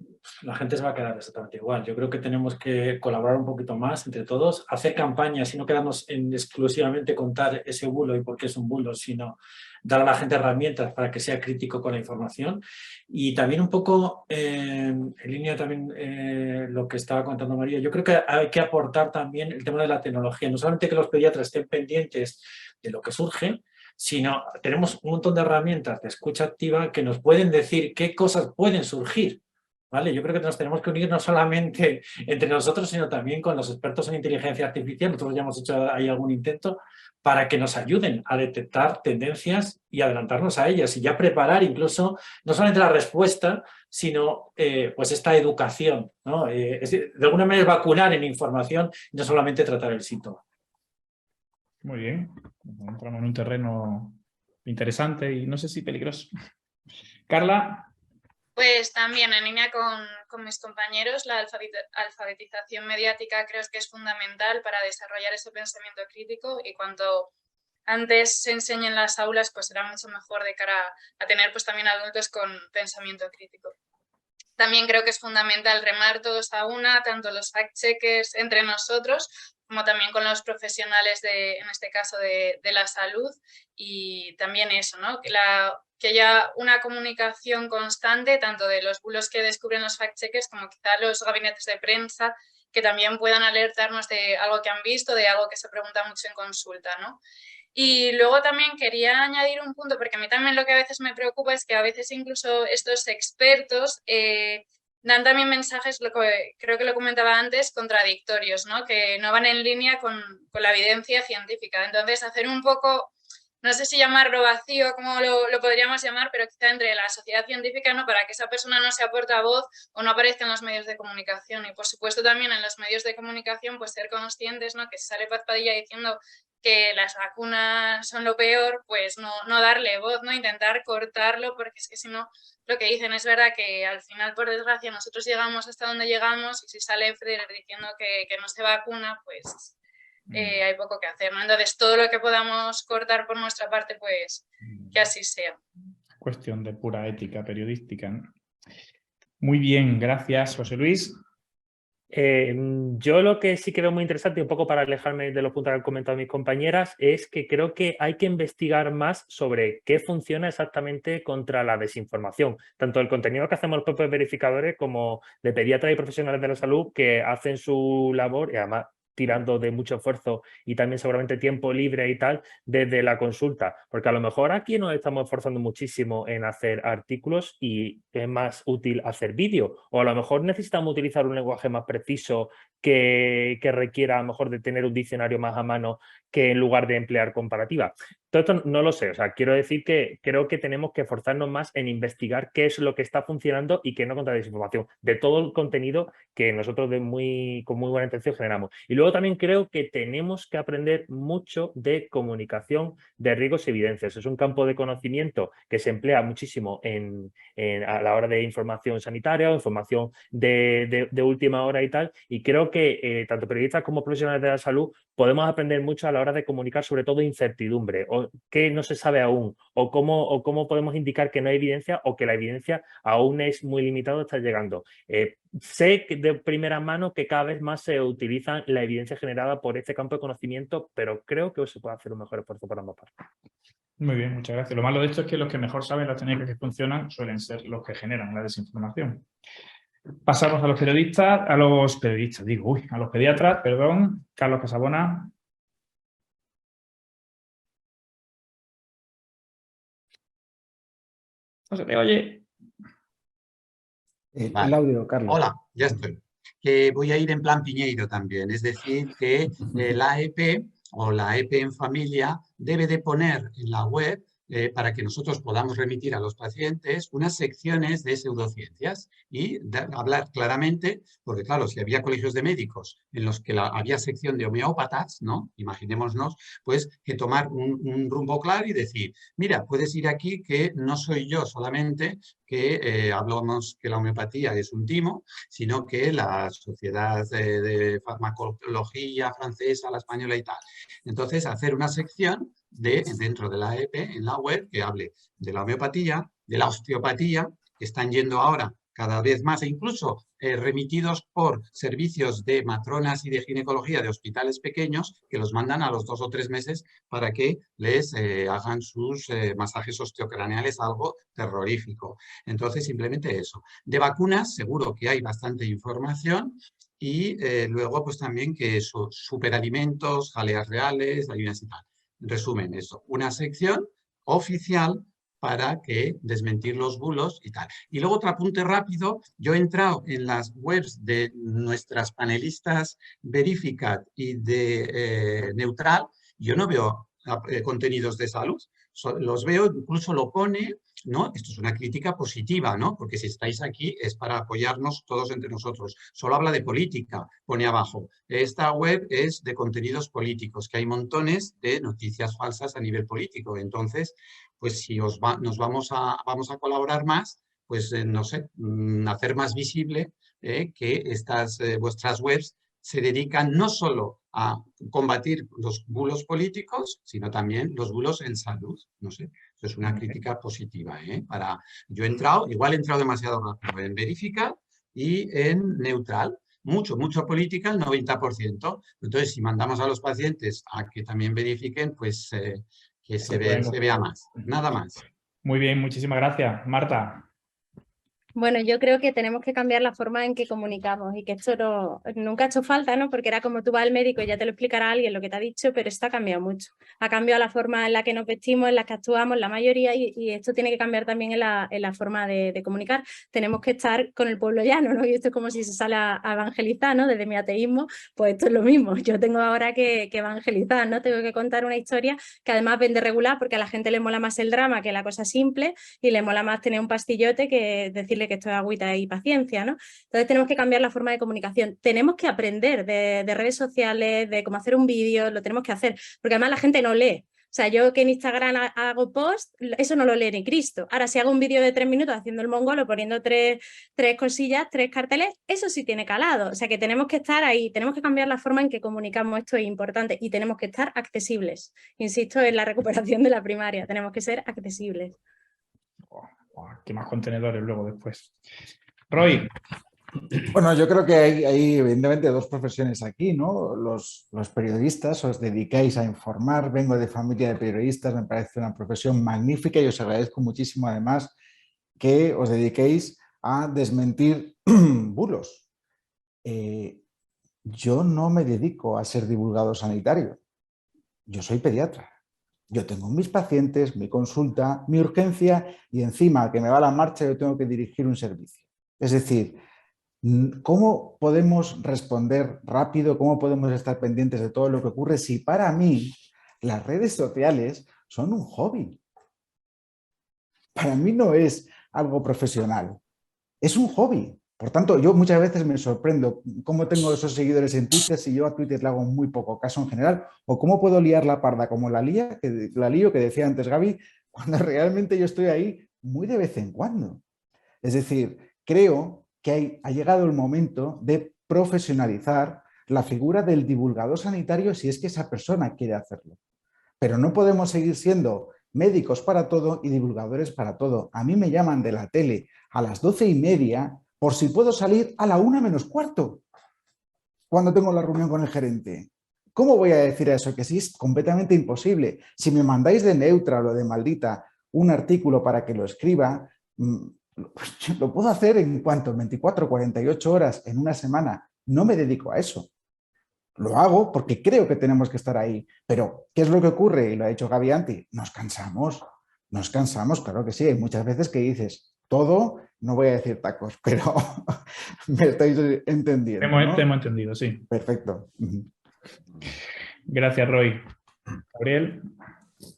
la gente se va a quedar exactamente igual. Yo creo que tenemos que colaborar un poquito más entre todos, hacer campañas y no quedarnos en exclusivamente contar ese bulo y por qué es un bulo, sino dar a la gente herramientas para que sea crítico con la información. Y también un poco, en línea también lo que estaba contando María, yo creo que hay que aportar también el tema de la tecnología. No solamente que los pediatras estén pendientes de lo que surge, sino tenemos un montón de herramientas de escucha activa que nos pueden decir qué cosas pueden surgir. ¿Vale? Yo creo que nos tenemos que unir no solamente entre nosotros, sino también con los expertos en inteligencia artificial. Nosotros ya hemos hecho ahí algún intento para que nos ayuden a detectar tendencias y adelantarnos a ellas y ya preparar incluso no solamente la respuesta, sino pues esta educación, ¿no? De alguna manera vacunar en información y no solamente tratar el síntoma. Muy bien, entramos en un terreno interesante y no sé si peligroso. Carla. Pues también en línea con mis compañeros, la alfabetización mediática creo que es fundamental para desarrollar ese pensamiento crítico y cuanto antes se enseñe en las aulas, pues será mucho mejor de cara a tener pues también adultos con pensamiento crítico. También creo que es fundamental remar todos a una, tanto los fact-checkers entre nosotros, como también con los profesionales en este caso de la salud y también eso, ¿no? Que haya una comunicación constante tanto de los bulos que descubren los fact-checkers como quizá los gabinetes de prensa que también puedan alertarnos de algo que han visto, de algo que se pregunta mucho en consulta, ¿no? Y luego también quería añadir un punto, porque a mí también lo que a veces me preocupa es que a veces incluso estos expertos dan también mensajes, creo que lo comentaba antes, contradictorios, ¿no? Que no van en línea con la evidencia científica. Entonces, hacer un poco, no sé si llamarlo vacío, como lo podríamos llamar, pero quizá entre la sociedad científica, ¿no? Para que esa persona no sea portavoz o no aparezca en los medios de comunicación. Y, por supuesto, también en los medios de comunicación, pues ser conscientes, ¿no? Que si sale Paz Padilla diciendo que las vacunas son lo peor, pues no darle voz, ¿no? Intentar cortarlo, porque es que si no, lo que dicen es verdad que al final, por desgracia, nosotros llegamos hasta donde llegamos y si sale Freder diciendo que no se vacuna, pues hay poco que hacer, ¿no? Entonces, todo lo que podamos cortar por nuestra parte, pues que así sea. Cuestión de pura ética periodística, ¿no? Muy bien, gracias, José Luis. Yo lo que sí que veo muy interesante, un poco para alejarme de los puntos que han comentado mis compañeras, es que creo que hay que investigar más sobre qué funciona exactamente contra la desinformación. Tanto el contenido que hacemos los propios verificadores como de pediatras y profesionales de la salud que hacen su labor y además tirando de mucho esfuerzo y también seguramente tiempo libre y tal desde la consulta, porque a lo mejor aquí nos estamos esforzando muchísimo en hacer artículos y es más útil hacer vídeo, o a lo mejor necesitamos utilizar un lenguaje más preciso que requiera a lo mejor de tener un diccionario más a mano que en lugar de emplear comparativa. Todo esto no lo sé, o sea, quiero decir que creo que tenemos que esforzarnos más en investigar qué es lo que está funcionando y qué no contra la desinformación, de todo el contenido que nosotros con muy buena intención generamos. Y luego también creo que tenemos que aprender mucho de comunicación de riesgos y evidencias. Es un campo de conocimiento que se emplea muchísimo a la hora de información sanitaria o información de última hora y tal, y creo que tanto periodistas como profesionales de la salud podemos aprender mucho a la hora de comunicar sobre todo incertidumbre, o qué no se sabe aún, o cómo podemos indicar que no hay evidencia o que la evidencia aún es muy limitada o está llegando. Sé de primera mano que cada vez más se utiliza la evidencia generada por este campo de conocimiento, pero creo que se puede hacer un mejor esfuerzo por ambas partes. Muy bien, muchas gracias. Lo malo de esto es que los que mejor saben las técnicas que funcionan suelen ser los que generan la desinformación. Pasamos a los periodistas, a los pediatras, perdón. Carlos Casabona. No se te oye. El audio, Carlos. Hola, ya estoy. Voy a ir en plan Piñeiro también, es decir, que la AEP o la AEP en familia debe de poner en la web para que nosotros podamos remitir a los pacientes unas secciones de pseudociencias y hablar claramente, porque claro, si había colegios de médicos en los que había sección de homeópatas, ¿no? Imaginémonos, pues que tomar un rumbo claro y decir, mira, puedes ir aquí que no soy yo solamente que hablamos que la homeopatía es un timo, sino que la sociedad de farmacología francesa, la española y tal. Entonces, hacer una sección dentro de la AEP en la web que hable de la homeopatía, de la osteopatía, que están yendo ahora cada vez más e incluso remitidos por servicios de matronas y de ginecología de hospitales pequeños que los mandan a los 2 o 3 meses para que les hagan sus masajes osteocraneales, algo terrorífico. Entonces, simplemente eso. De vacunas, seguro que hay bastante información. Y luego, pues también que superalimentos, jaleas reales, ayunas y tal. En resumen, eso, una sección oficial para que desmentir los bulos y tal. Y luego otro apunte rápido, yo he entrado en las webs de nuestras panelistas Verificat y de Neutral, yo no veo contenidos de salud, los veo, incluso lo pone, ¿no? Esto es una crítica positiva, ¿no? Porque si estáis aquí es para apoyarnos todos entre nosotros. Solo habla de política, pone abajo. Esta web es de contenidos políticos, que hay montones de noticias falsas a nivel político. Entonces, pues si nos vamos a colaborar más, pues no sé, hacer más visible que estas vuestras webs se dedican no solo a combatir los bulos políticos, sino también los bulos en salud. No sé, eso es una crítica positiva. Yo he entrado, igual he entrado demasiado rápido en Verificat y en Neutral. Mucho política, el 90%. Entonces, si mandamos a los pacientes a que también verifiquen, pues que se vea más. Nada más. Muy bien, muchísimas gracias. Marta. Bueno, yo creo que tenemos que cambiar la forma en que comunicamos y que esto nunca ha hecho falta, ¿no? Porque era como tú vas al médico y ya te lo explicará alguien lo que te ha dicho, pero esto ha cambiado mucho. Ha cambiado la forma en la que nos vestimos, en la que actuamos, la mayoría, y esto tiene que cambiar también en la forma de comunicar. Tenemos que estar con el pueblo llano, ¿no? Y esto es como si se sale a evangelizar, ¿no? Desde mi ateísmo, pues esto es lo mismo. Yo tengo ahora que evangelizar, ¿no? Tengo que contar una historia que además vende regular porque a la gente le mola más el drama que la cosa simple y le mola más tener un pastillote que decirle que esto es agüita y paciencia, ¿no? Entonces tenemos que cambiar la forma de comunicación. Tenemos que aprender de redes sociales, de cómo hacer un vídeo, lo tenemos que hacer, porque además la gente no lee. O sea, yo que en Instagram hago post, eso no lo lee ni Cristo. Ahora, si hago un vídeo de 3 minutos haciendo el mongolo, poniendo tres cosillas, 3 carteles, eso sí tiene calado. O sea, que tenemos que estar ahí, tenemos que cambiar la forma en que comunicamos, esto es importante, y tenemos que estar accesibles. Insisto en la recuperación de la primaria, tenemos que ser accesibles. Qué más contenedores luego después. Roy. Bueno, yo creo que hay evidentemente dos profesiones aquí, ¿no? Los periodistas os dedicáis a informar, vengo de familia de periodistas, me parece una profesión magnífica y os agradezco muchísimo además que os dediquéis a desmentir bulos. Yo no me dedico a ser divulgador sanitario, yo soy pediatra. Yo tengo mis pacientes, mi consulta, mi urgencia y encima que me va la marcha yo tengo que dirigir un servicio. Es decir, ¿cómo podemos responder rápido? ¿Cómo podemos estar pendientes de todo lo que ocurre si para mí las redes sociales son un hobby? Para mí no es algo profesional, es un hobby. Por tanto, yo muchas veces me sorprendo cómo tengo esos seguidores en Twitter si yo a Twitter le hago muy poco caso en general, o cómo puedo liar la parda como la lío, que decía antes Gaby, cuando realmente yo estoy ahí muy de vez en cuando. Es decir, creo que ha llegado el momento de profesionalizar la figura del divulgador sanitario si es que esa persona quiere hacerlo. Pero no podemos seguir siendo médicos para todo y divulgadores para todo. A mí me llaman de la tele a las 12:30 por si puedo salir a la 1:45 cuando tengo la reunión con el gerente. ¿Cómo voy a decir eso? Que sí, es completamente imposible. Si me mandáis de Neutra o de Maldita un artículo para que lo escriba, lo puedo hacer en cuanto, 24 o 48 horas en una semana. No me dedico a eso. Lo hago porque creo que tenemos que estar ahí. Pero, ¿qué es lo que ocurre? Y lo ha dicho Gaby antes. Nos cansamos, claro que sí. Hay muchas veces que dices, todo, no voy a decir tacos, pero me estáis entendiendo, ¿no? Te hemos entendido, sí. Perfecto. Gracias, Roy. Gabriel.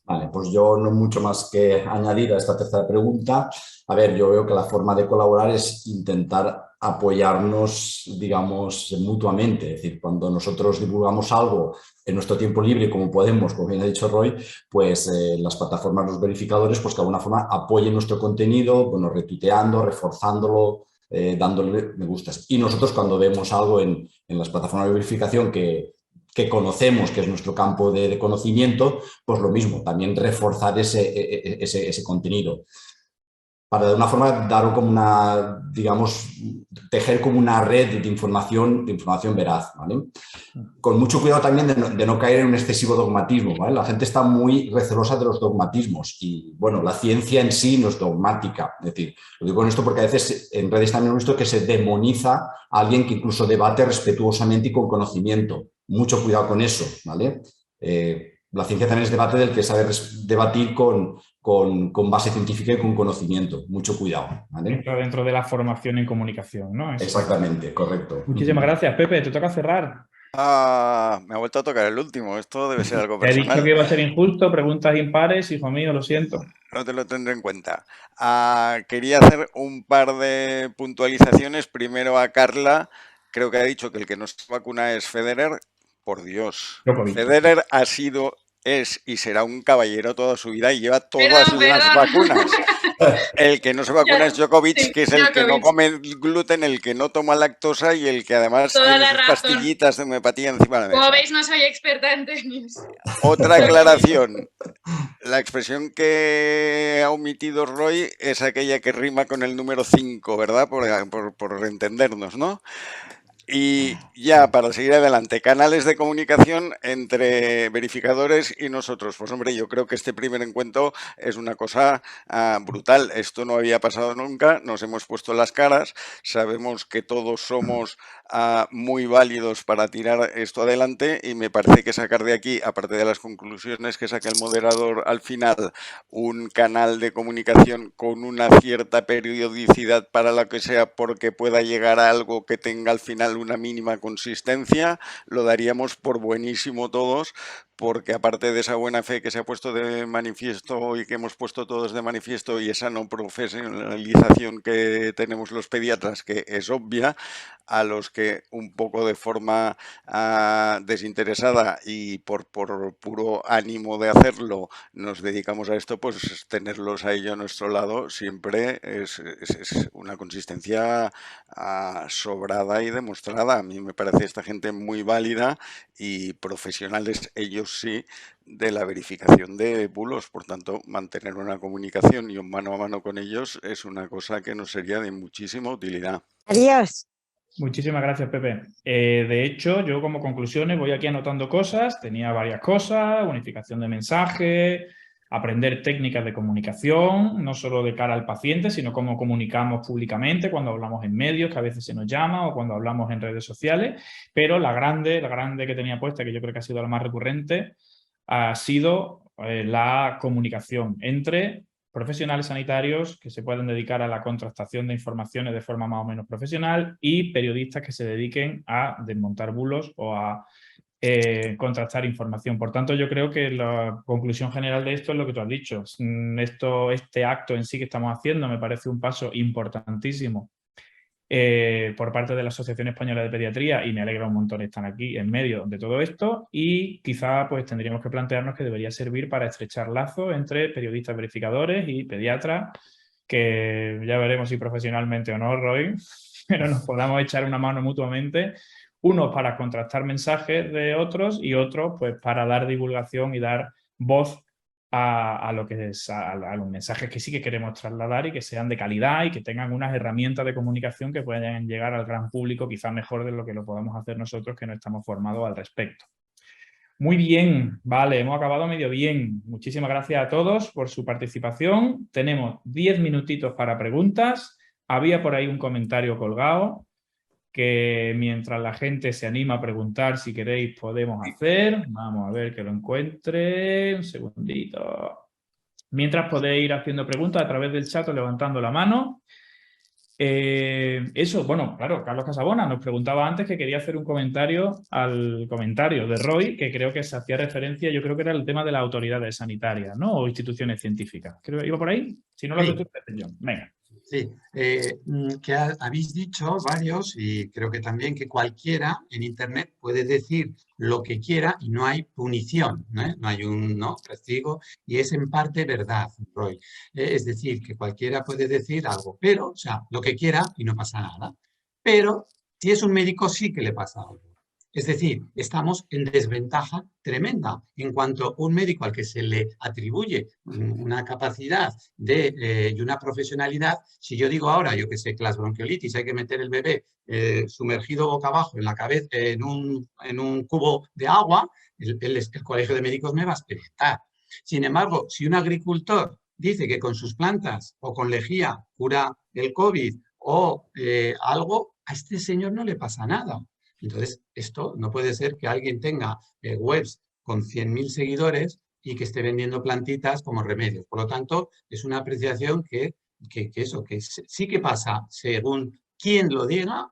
Vale, pues yo no mucho más que añadir a esta tercera pregunta. A ver, yo veo que la forma de colaborar es intentar apoyarnos, digamos, mutuamente. Es decir, cuando nosotros divulgamos algo en nuestro tiempo libre, como podemos, como bien ha dicho Roy, pues las plataformas, los verificadores, pues que de alguna forma apoyen nuestro contenido, bueno, retuiteando, reforzándolo, dándole me gustas. Y nosotros cuando vemos algo en las plataformas de verificación que conocemos, que es nuestro campo de conocimiento, pues lo mismo, también reforzar ese contenido. Para de una forma dar como una, digamos, tejer como una red de información veraz, ¿vale? Con mucho cuidado también de no caer en un excesivo dogmatismo, ¿vale? La gente está muy recelosa de los dogmatismos y, bueno, la ciencia en sí no es dogmática. Es decir, lo digo con esto porque a veces en redes también hemos visto que se demoniza a alguien que incluso debate respetuosamente y con conocimiento. Mucho cuidado con eso, ¿vale? La ciencia también es debate del que sabe debatir con base científica y con conocimiento. Mucho cuidado, ¿vale? Dentro de la formación en comunicación, ¿no? Exactamente, correcto. Muchísimas gracias, Pepe. Te toca cerrar. Me ha vuelto a tocar el último. Esto debe ser algo personal. Te he dicho que iba a ser injusto. Preguntas impares, hijo mío, lo siento. No te lo tendré en cuenta. Quería hacer un par de puntualizaciones. Primero a Carla. Creo que ha dicho que el que no se vacuna es Federer. Por Dios. Federer ha sido, es y será un caballero toda su vida y lleva todas las vacunas. El que no se vacuna es Djokovic, que es el que no come gluten, el que no toma lactosa y el que además tiene sus pastillitas de homeopatía encima de la mesa. Como veis, no soy experta en tenis. Otra aclaración. La expresión que ha omitido Roy es aquella que rima con el número 5, ¿verdad? Por entendernos, ¿no? Y ya, para seguir adelante, canales de comunicación entre verificadores y nosotros. Pues hombre, yo creo que este primer encuentro es una cosa brutal. Esto no había pasado nunca, nos hemos puesto las caras, sabemos que todos somos muy válidos para tirar esto adelante y me parece que sacar de aquí, aparte de las conclusiones que saca el moderador al final, un canal de comunicación con una cierta periodicidad para lo que sea, porque pueda llegar a algo que tenga al final una mínima consistencia, lo daríamos por buenísimo todos, porque aparte de esa buena fe que se ha puesto de manifiesto y que hemos puesto todos de manifiesto y esa no profesionalización que tenemos los pediatras, que es obvia, a los que un poco de forma desinteresada y por puro ánimo de hacerlo nos dedicamos a esto, pues tenerlos a ello a nuestro lado siempre es una consistencia sobrada y demostrada. A mí me parece esta gente muy válida y profesionales ellos sí de la verificación de bulos. Por tanto, mantener una comunicación y un mano a mano con ellos es una cosa que nos sería de muchísima utilidad. Adiós. Muchísimas gracias, Pepe. De hecho, yo como conclusiones voy aquí anotando cosas. Tenía varias cosas: unificación de mensajes, aprender técnicas de comunicación, no solo de cara al paciente, sino cómo comunicamos públicamente cuando hablamos en medios, que a veces se nos llama, o cuando hablamos en redes sociales. Pero la grande que tenía puesta, que yo creo que ha sido la más recurrente, ha sido la comunicación entre profesionales sanitarios que se pueden dedicar a la contrastación de informaciones de forma más o menos profesional y periodistas que se dediquen a desmontar bulos o a contrastar información. Por tanto, yo creo que la conclusión general de esto es lo que tú has dicho. Este acto en sí que estamos haciendo me parece un paso importantísimo por parte de la Asociación Española de Pediatría, y me alegra un montón estar aquí en medio de todo esto, y quizá pues tendríamos que plantearnos que debería servir para estrechar lazos entre periodistas verificadores y pediatras, que ya veremos si profesionalmente o no, Roy, pero nos podamos echar una mano mutuamente, unos para contrastar mensajes de otros y otros pues para dar divulgación y dar voz a lo que es, a los mensajes que sí que queremos trasladar y que sean de calidad y que tengan unas herramientas de comunicación que puedan llegar al gran público, quizá mejor de lo que lo podamos hacer nosotros, que no estamos formados al respecto. Muy bien, vale, hemos acabado medio bien. Muchísimas gracias a todos por su participación. Tenemos 10 minutitos para preguntas. Había por ahí un comentario colgado que mientras la gente se anima a preguntar, si queréis, podemos hacer. Vamos a ver que lo encuentre. Un segundito. Mientras podéis ir haciendo preguntas a través del chat o levantando la mano. Eso, bueno, claro, Carlos Casabona nos preguntaba antes que quería hacer un comentario al comentario de Roy, que creo que se hacía referencia, yo creo que era el tema de las autoridades sanitarias, ¿no? O instituciones científicas. Creo que iba por ahí. Si no lo sé, tú, venga. Sí, que habéis dicho varios, y creo que también que cualquiera en Internet puede decir lo que quiera y no hay punición, ¿no? No hay un castigo, y es en parte verdad, Roy. Es decir, que cualquiera puede decir algo, pero, o sea, lo que quiera y no pasa nada. Pero si es un médico sí que le pasa algo. Es decir, estamos en desventaja tremenda en cuanto a un médico al que se le atribuye una capacidad y una profesionalidad. Si yo digo ahora, yo que sé, que las bronquiolitis hay que meter el bebé sumergido boca abajo en la cabeza en un cubo de agua, el colegio de médicos me va a experimentar. Sin embargo, si un agricultor dice que con sus plantas o con lejía cura el COVID o algo, a este señor no le pasa nada. Entonces, esto no puede ser que alguien tenga webs con 100.000 seguidores y que esté vendiendo plantitas como remedios. Por lo tanto, es una apreciación que sí que pasa según quién lo diga,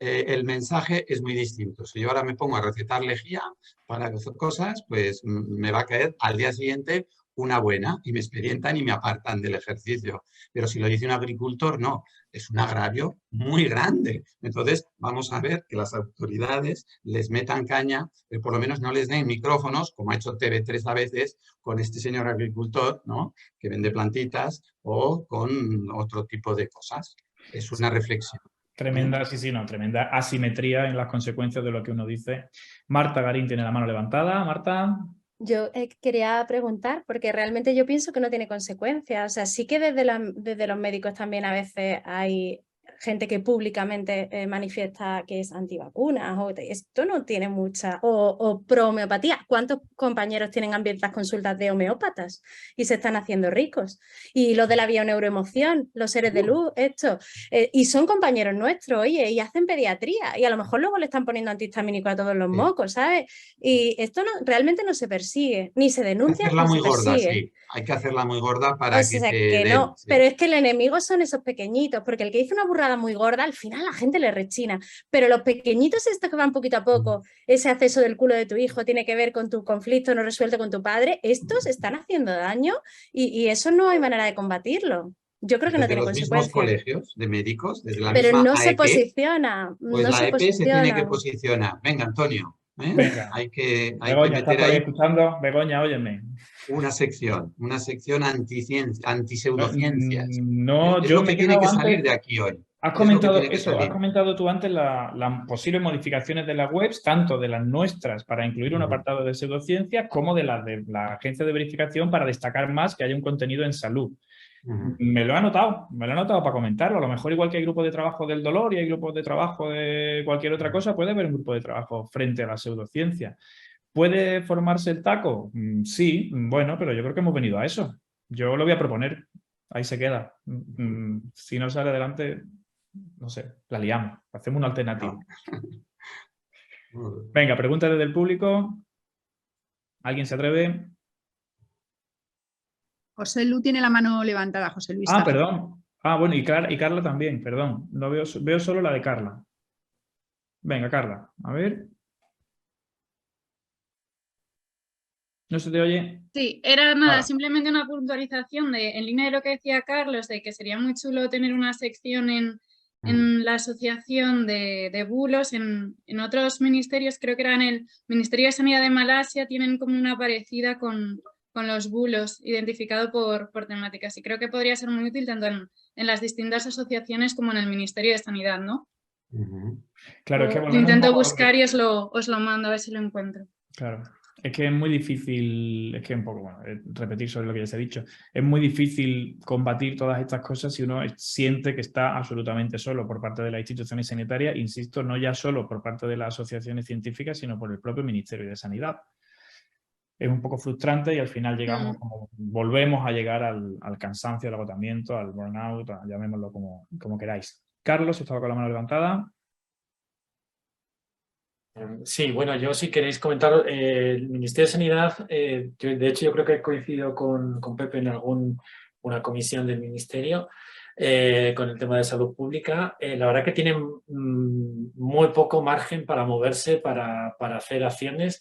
el mensaje es muy distinto. Si yo ahora me pongo a recetar lejía para hacer cosas, pues me va a caer al día siguiente una buena y me expedientan y me apartan del ejercicio. Pero si lo dice un agricultor, no, es un agravio muy grande. Entonces, vamos a ver que las autoridades les metan caña, pero por lo menos no les den micrófonos, como ha hecho TV3 a veces con este señor agricultor, ¿no?, que vende plantitas, o con otro tipo de cosas. Es una reflexión. Tremenda, tremenda asimetría en las consecuencias de lo que uno dice. Marta Garín tiene la mano levantada. Marta. Yo quería preguntar, porque realmente yo pienso que no tiene consecuencias. O sea, sí que desde los médicos también a veces hay gente que públicamente manifiesta que es antivacunas, esto no tiene mucha, o pro homeopatía. ¿Cuántos compañeros tienen abiertas consultas de homeópatas y se están haciendo ricos? Y los de la bioneuroemoción, los seres de luz, esto, y son compañeros nuestros, oye, y hacen pediatría, y a lo mejor luego le están poniendo antihistamínico a todos los mocos, ¿sabes? Y esto realmente no se persigue, ni se denuncia, hacerla ni muy se gorda, persigue. sí. Hay que hacerla muy gorda para O sea, que den, no, sí. pero es que el enemigo son esos pequeñitos, porque el que dice una burrada muy gorda, al final la gente le rechina, pero los pequeñitos estos que van poquito a poco, ese acceso del culo de tu hijo tiene que ver con tu conflicto no resuelto con tu padre, estos están haciendo daño y eso no hay manera de combatirlo. Yo creo que no Desde tiene los mismos consecuencias. colegios de médicos, desde la Pero misma no se AEP, posiciona, pues no la se AEP se tiene que posiciona. posicionar. Venga, Antonio, ¿eh? Venga. Hay que Begoña, ¿estás meter por ahí ahí escuchando? Begoña, óyeme. una sección anti-pseudociencias. No, Es yo lo me que he tiene quedado que salir antes. de aquí hoy. Has Es lo que comentado tiene que eso, has salir. comentado tú antes las posibles modificaciones de las webs, tanto de las nuestras para incluir un apartado de pseudociencias, como de la agencia de verificación para destacar más que haya un contenido en salud. Me lo he anotado para comentarlo. A lo mejor, igual que hay grupos de trabajo del dolor y hay grupos de trabajo de cualquier otra cosa, puede haber un grupo de trabajo frente a la pseudociencia. ¿Puede formarse el taco? Sí, bueno, pero yo creo que hemos venido a eso. Yo lo voy a proponer. Ahí se queda. Si no sale adelante, no sé, la liamos. Hacemos una alternativa. Venga, preguntas desde el público. ¿Alguien se atreve? José Lu tiene la mano levantada, José Luis. Ah, perdón. Ah, bueno, y Carla también, perdón. No veo solo la de Carla. Venga, Carla, a ver. ¿No se te oye? Sí, era nada, simplemente una puntualización en línea de lo que decía Carlos, de que sería muy chulo tener una sección en la asociación de bulos. En otros ministerios, creo que era en el Ministerio de Sanidad de Malasia, tienen como una parecida con los bulos, identificado por temáticas. Y creo que podría ser muy útil tanto en las distintas asociaciones como en el Ministerio de Sanidad, ¿no? Claro, es que Lo intento buscar y os lo mando a ver si lo encuentro. Claro. Es que es muy difícil, es que un poco, bueno, repetir sobre lo que ya se ha dicho, es muy difícil combatir todas estas cosas si uno siente que está absolutamente solo por parte de las instituciones sanitarias, insisto, no ya solo por parte de las asociaciones científicas, sino por el propio Ministerio de Sanidad. Es un poco frustrante y al final llegamos, volvemos a llegar al cansancio, al agotamiento, al burnout, llamémoslo como queráis. Carlos, estaba con la mano levantada. Sí, bueno, yo si queréis comentar, el Ministerio de Sanidad, de hecho yo creo que he coincidido con Pepe en una comisión del Ministerio con el tema de salud pública. La verdad que tienen muy poco margen para moverse, para hacer acciones.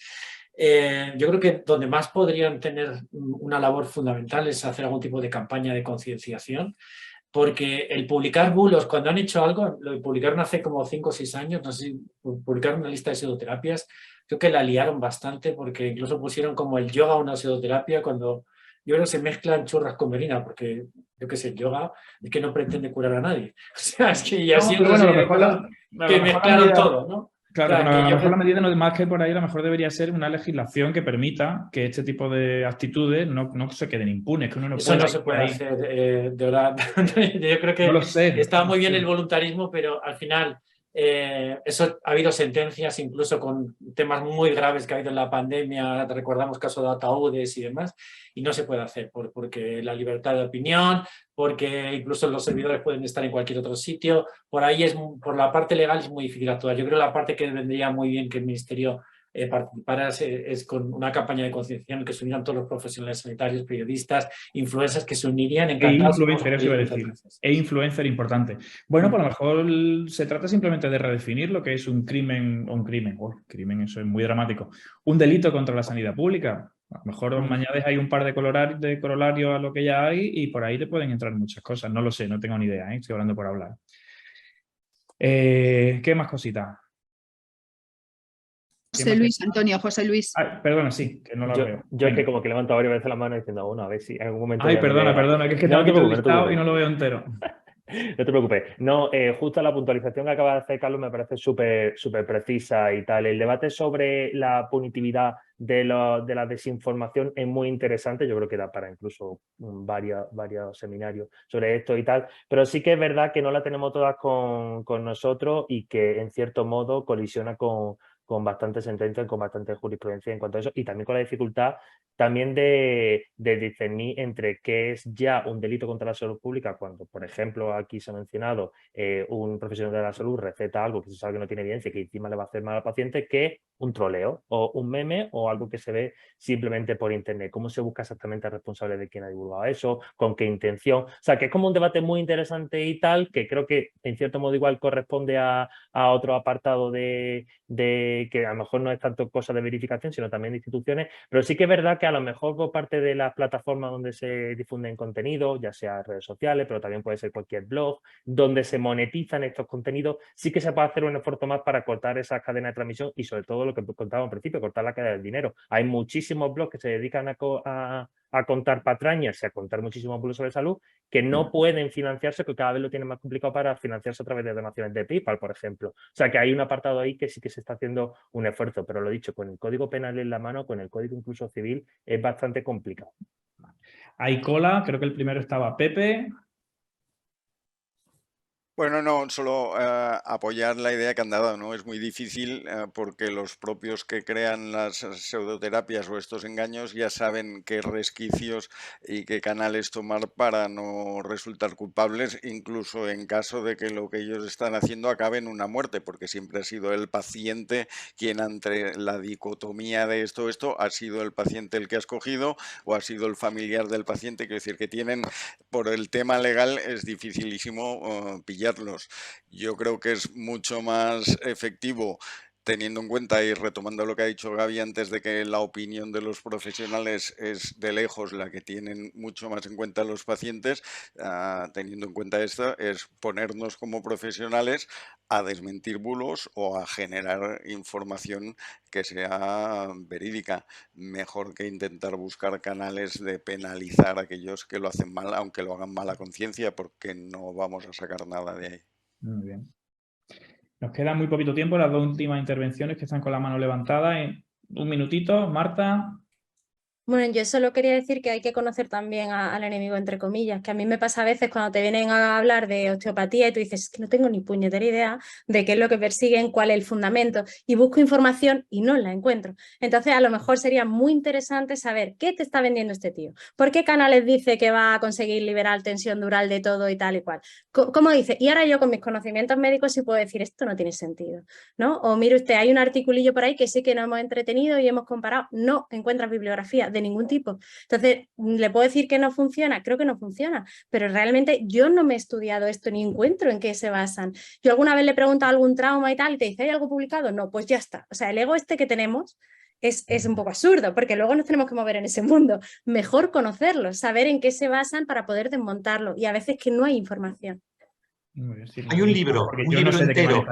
Yo creo que donde más podrían tener una labor fundamental es hacer algún tipo de campaña de concienciación. Porque el publicar bulos, cuando han hecho algo, lo publicaron hace como 5 o 6 años, no sé si publicaron una lista de pseudoterapias, creo que la liaron bastante porque incluso pusieron como el yoga una pseudoterapia cuando yo creo que se mezclan churras con merina, porque yo qué sé, el yoga es que no pretende curar a nadie. O sea, es que ya siempre bueno, a lo mejor que mezclaron todo, ¿no? Claro, pero a lo mejor la medida no es más que por ahí, a lo mejor debería ser una legislación que permita que este tipo de actitudes no se queden impunes, que uno no Eso no se puede hacer, de verdad. Yo creo que no lo sé, está muy bien el voluntarismo, pero al final eso ha habido sentencias incluso con temas muy graves que ha habido en la pandemia, recordamos casos de ataúdes y demás, y no se puede hacer porque la libertad de opinión, porque incluso los servidores pueden estar en cualquier otro sitio, por ahí por la parte legal es muy difícil actuar. Yo creo que la parte que vendría muy bien que el Ministerio participara es con una campaña de concienciación que se unieran todos los profesionales sanitarios, periodistas, influencers que se unirían encantados. Influencer, eso iba a decir. Influencer importante. Bueno, pues a lo mejor se trata simplemente de redefinir lo que es un crimen, crimen, eso es muy dramático. Un delito contra la sanidad pública. A lo mejor me añades ahí un par de corolarios a lo que ya hay y por ahí te pueden entrar muchas cosas. No lo sé, no tengo ni idea, estoy hablando por hablar. ¿Qué más cositas? José Luis, Antonio, José Luis. Perdona, sí, que no lo veo. Yo es que como que he levantado varias veces la mano diciendo, bueno, a ver si en algún momento... Ay, perdona, que es que tengo aquí todo listado y no lo veo entero. No te preocupes. No, justo la puntualización que acaba de hacer Carlos me parece súper precisa y tal. El debate sobre la punitividad de la desinformación es muy interesante. Yo creo que da para incluso varios seminarios sobre esto y tal. Pero sí que es verdad que no la tenemos todas con nosotros y que en cierto modo colisiona con bastante sentencia, con bastante jurisprudencia en cuanto a eso, y también con la dificultad también de discernir entre qué es ya un delito contra la salud pública cuando, por ejemplo, aquí se ha mencionado un profesional de la salud receta algo que se sabe que no tiene evidencia y que encima le va a hacer mal al paciente, que un troleo o un meme o algo que se ve simplemente por internet. ¿Cómo se busca exactamente al responsable de quién ha divulgado eso? ¿Con qué intención? O sea, que es como un debate muy interesante y tal, que creo que en cierto modo igual corresponde a otro apartado de que a lo mejor no es tanto cosa de verificación, sino también de instituciones, pero sí que es verdad que a lo mejor por parte de las plataformas donde se difunden contenidos, ya sea redes sociales, pero también puede ser cualquier blog, donde se monetizan estos contenidos, sí que se puede hacer un esfuerzo más para cortar esas cadenas de transmisión y sobre todo lo que contaba al principio, cortar la cadena del dinero. Hay muchísimos blogs que se dedican a contar patrañas y a contar muchísimos bulos sobre salud que no pueden financiarse, que cada vez lo tienen más complicado para financiarse a través de donaciones de PayPal, por ejemplo. O sea, que hay un apartado ahí que sí que se está haciendo un esfuerzo, pero lo dicho, con el Código Penal en la mano, con el Código incluso civil, es bastante complicado. Hay cola, creo que el primero estaba Pepe. Bueno, no, solo apoyar la idea que han dado, ¿no? Es muy difícil porque los propios que crean las pseudoterapias o estos engaños ya saben qué resquicios y qué canales tomar para no resultar culpables, incluso en caso de que lo que ellos están haciendo acabe en una muerte, porque siempre ha sido el paciente quien, ante la dicotomía de esto, ha sido el paciente el que ha escogido o ha sido el familiar del paciente. Quiero decir que tienen, por el tema legal, es dificilísimo pillarlos. Yo creo que es mucho más efectivo, teniendo en cuenta y retomando lo que ha dicho Gaby antes, de que la opinión de los profesionales es de lejos la que tienen mucho más en cuenta los pacientes. Teniendo en cuenta esto, es ponernos como profesionales a desmentir bulos o a generar información que sea verídica, mejor que intentar buscar canales de penalizar a aquellos que lo hacen mal, aunque lo hagan mal a conciencia, porque no vamos a sacar nada de ahí. Muy bien. Nos queda muy poquito tiempo, las dos últimas intervenciones que están con la mano levantada. En un minutito, Marta. Bueno, yo solo quería decir que hay que conocer también al enemigo, entre comillas, que a mí me pasa a veces cuando te vienen a hablar de osteopatía y tú dices, es que no tengo ni puñetera idea de qué es lo que persiguen, cuál es el fundamento, y busco información y no la encuentro. Entonces, a lo mejor sería muy interesante saber qué te está vendiendo este tío, por qué canales dice que va a conseguir liberar tensión dural de todo y tal y cual. ¿Cómo dice? Y ahora yo con mis conocimientos médicos sí puedo decir, esto no tiene sentido, ¿no? O mire usted, hay un articulillo por ahí que sí que nos hemos entretenido y hemos comparado, no encuentras bibliografía de ningún tipo. Entonces, ¿le puedo decir que no funciona? Creo que no funciona, pero realmente yo no me he estudiado esto ni encuentro en qué se basan. Yo alguna vez le pregunto algún trauma y tal y te dice, ¿hay algo publicado? No, pues ya está. O sea, el ego este que tenemos es un poco absurdo, porque luego nos tenemos que mover en ese mundo. Mejor conocerlo, saber en qué se basan para poder desmontarlo, y a veces que no hay información. Hay un libro, entero.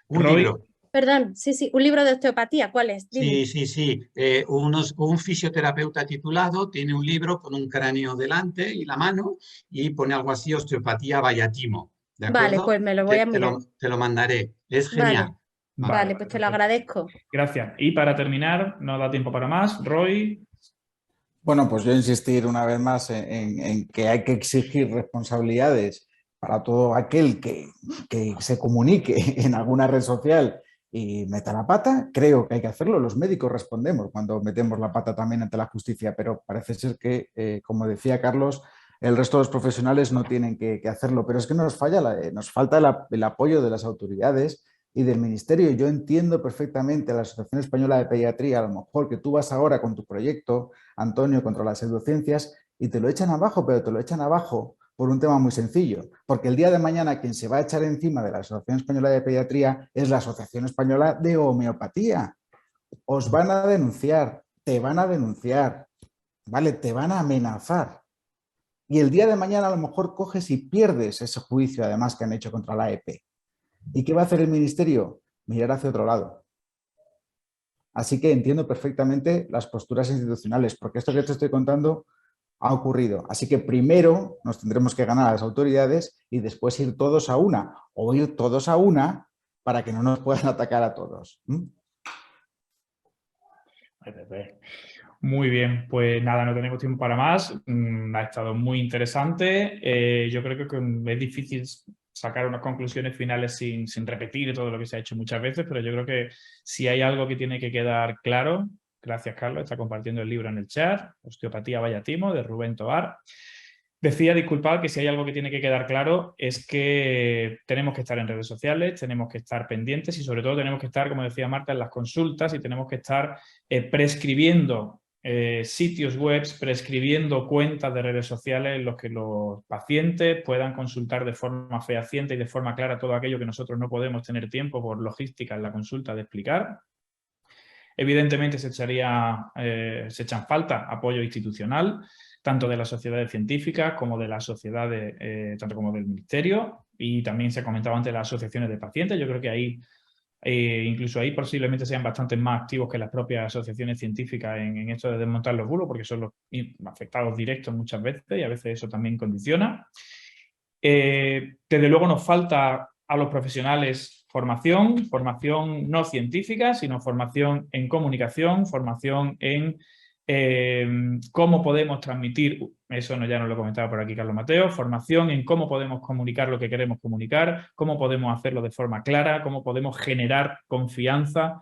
Un libro. Perdón, sí, un libro de osteopatía, ¿cuál es? Dime. Sí. Un fisioterapeuta titulado tiene un libro con un cráneo delante y la mano y pone algo así, osteopatía Bayatimo. ¿De acuerdo? Vale, pues me lo voy a mirar. Te lo mandaré, es genial. Vale, pues te lo agradezco. Gracias. Y para terminar, no da tiempo para más, Roy. Bueno, pues yo insistir una vez más en que hay que exigir responsabilidades para todo aquel que se comunique en alguna red social y meta la pata. Creo que hay que hacerlo. Los médicos respondemos cuando metemos la pata también ante la justicia, pero parece ser que, como decía Carlos, el resto de los profesionales no tienen que hacerlo. Pero es que nos falta el apoyo de las autoridades y del Ministerio. Yo entiendo perfectamente a la Asociación Española de Pediatría, a lo mejor que tú vas ahora con tu proyecto, Antonio, contra las pseudociencias, y te lo echan abajo, pero te lo echan abajo por un tema muy sencillo, porque el día de mañana quien se va a echar encima de la Asociación Española de Pediatría es la Asociación Española de Homeopatía. Os van a denunciar, te van a denunciar, ¿vale? Te van a amenazar. Y el día de mañana a lo mejor coges y pierdes ese juicio además que han hecho contra la AEP. ¿Y qué va a hacer el Ministerio? Mirar hacia otro lado. Así que entiendo perfectamente las posturas institucionales, porque esto que te estoy contando ha ocurrido. Así que primero nos tendremos que ganar a las autoridades y después ir todos a una, o ir todos a una para que no nos puedan atacar a todos. Muy bien, pues nada, no tenemos tiempo para más. Ha estado muy interesante. Yo creo que es difícil sacar unas conclusiones finales sin repetir todo lo que se ha hecho muchas veces, pero yo creo que si hay algo que tiene que quedar claro, gracias Carlos, está compartiendo el libro en el chat, Osteopatía Vaya Timo, de Rubén Tobar. Decía, disculpad, que si hay algo que tiene que quedar claro es que tenemos que estar en redes sociales, tenemos que estar pendientes y sobre todo tenemos que estar, como decía Marta, en las consultas y tenemos que estar prescribiendo sitios web, prescribiendo cuentas de redes sociales en los que los pacientes puedan consultar de forma fehaciente y de forma clara todo aquello que nosotros no podemos tener tiempo por logística en la consulta de explicar. Evidentemente se echan falta apoyo institucional, tanto de las sociedades científicas como de las sociedades, tanto como del Ministerio, y también se ha comentado antes las asociaciones de pacientes. Yo creo que ahí, incluso ahí posiblemente sean bastante más activos que las propias asociaciones científicas en esto de desmontar los bulos, porque son los afectados directos muchas veces y a veces eso también condiciona. Desde luego nos falta a los profesionales formación no científica, sino formación en comunicación, formación en cómo podemos transmitir, eso ya nos lo comentaba por aquí Carlos Mateo, formación en cómo podemos comunicar lo que queremos comunicar, cómo podemos hacerlo de forma clara, cómo podemos generar confianza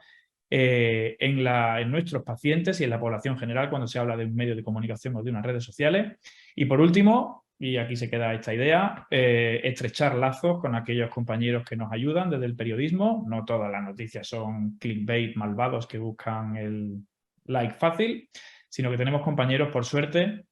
en nuestros pacientes y en la población general cuando se habla de un medio de comunicación o de unas redes sociales. Y por último, y aquí se queda esta idea, estrechar lazos con aquellos compañeros que nos ayudan desde el periodismo. No todas las noticias son clickbait malvados que buscan el like fácil, sino que tenemos compañeros, por suerte,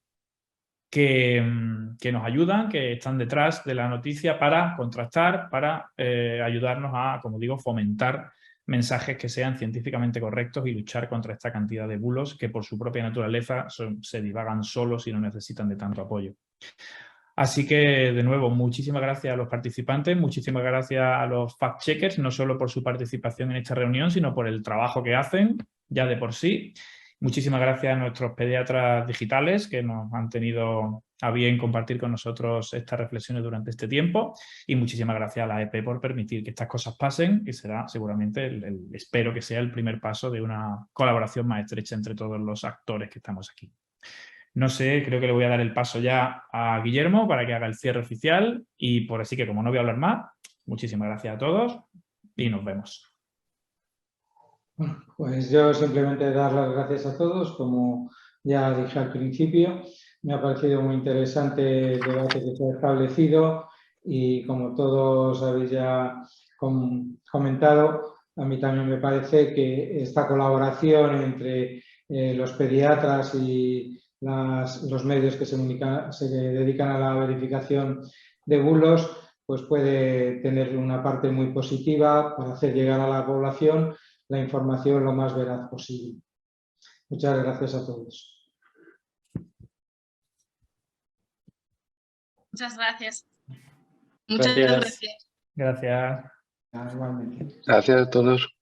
que nos ayudan, que están detrás de la noticia para contrastar, para ayudarnos a, como digo, fomentar mensajes que sean científicamente correctos y luchar contra esta cantidad de bulos que por su propia naturaleza se divagan solos y no necesitan de tanto apoyo. Así que, de nuevo, muchísimas gracias a los participantes, muchísimas gracias a los fact-checkers, no solo por su participación en esta reunión, sino por el trabajo que hacen ya de por sí. Muchísimas gracias a nuestros pediatras digitales que nos han tenido a bien compartir con nosotros estas reflexiones durante este tiempo y muchísimas gracias a la EP por permitir que estas cosas pasen y será seguramente, espero que sea el primer paso de una colaboración más estrecha entre todos los actores que estamos aquí. No sé, creo que le voy a dar el paso ya a Guillermo para que haga el cierre oficial y por así que como no voy a hablar más, muchísimas gracias a todos y nos vemos. Bueno, pues yo simplemente dar las gracias a todos, como ya dije al principio, me ha parecido muy interesante el debate que se ha establecido y como todos habéis ya comentado, a mí también me parece que esta colaboración entre los pediatras y los medios que se dedican a la verificación de bulos, pues puede tener una parte muy positiva para hacer llegar a la población la información lo más veraz posible. Muchas gracias a todos. Muchas gracias. Muchas gracias. Gracias. Igualmente. Gracias a todos.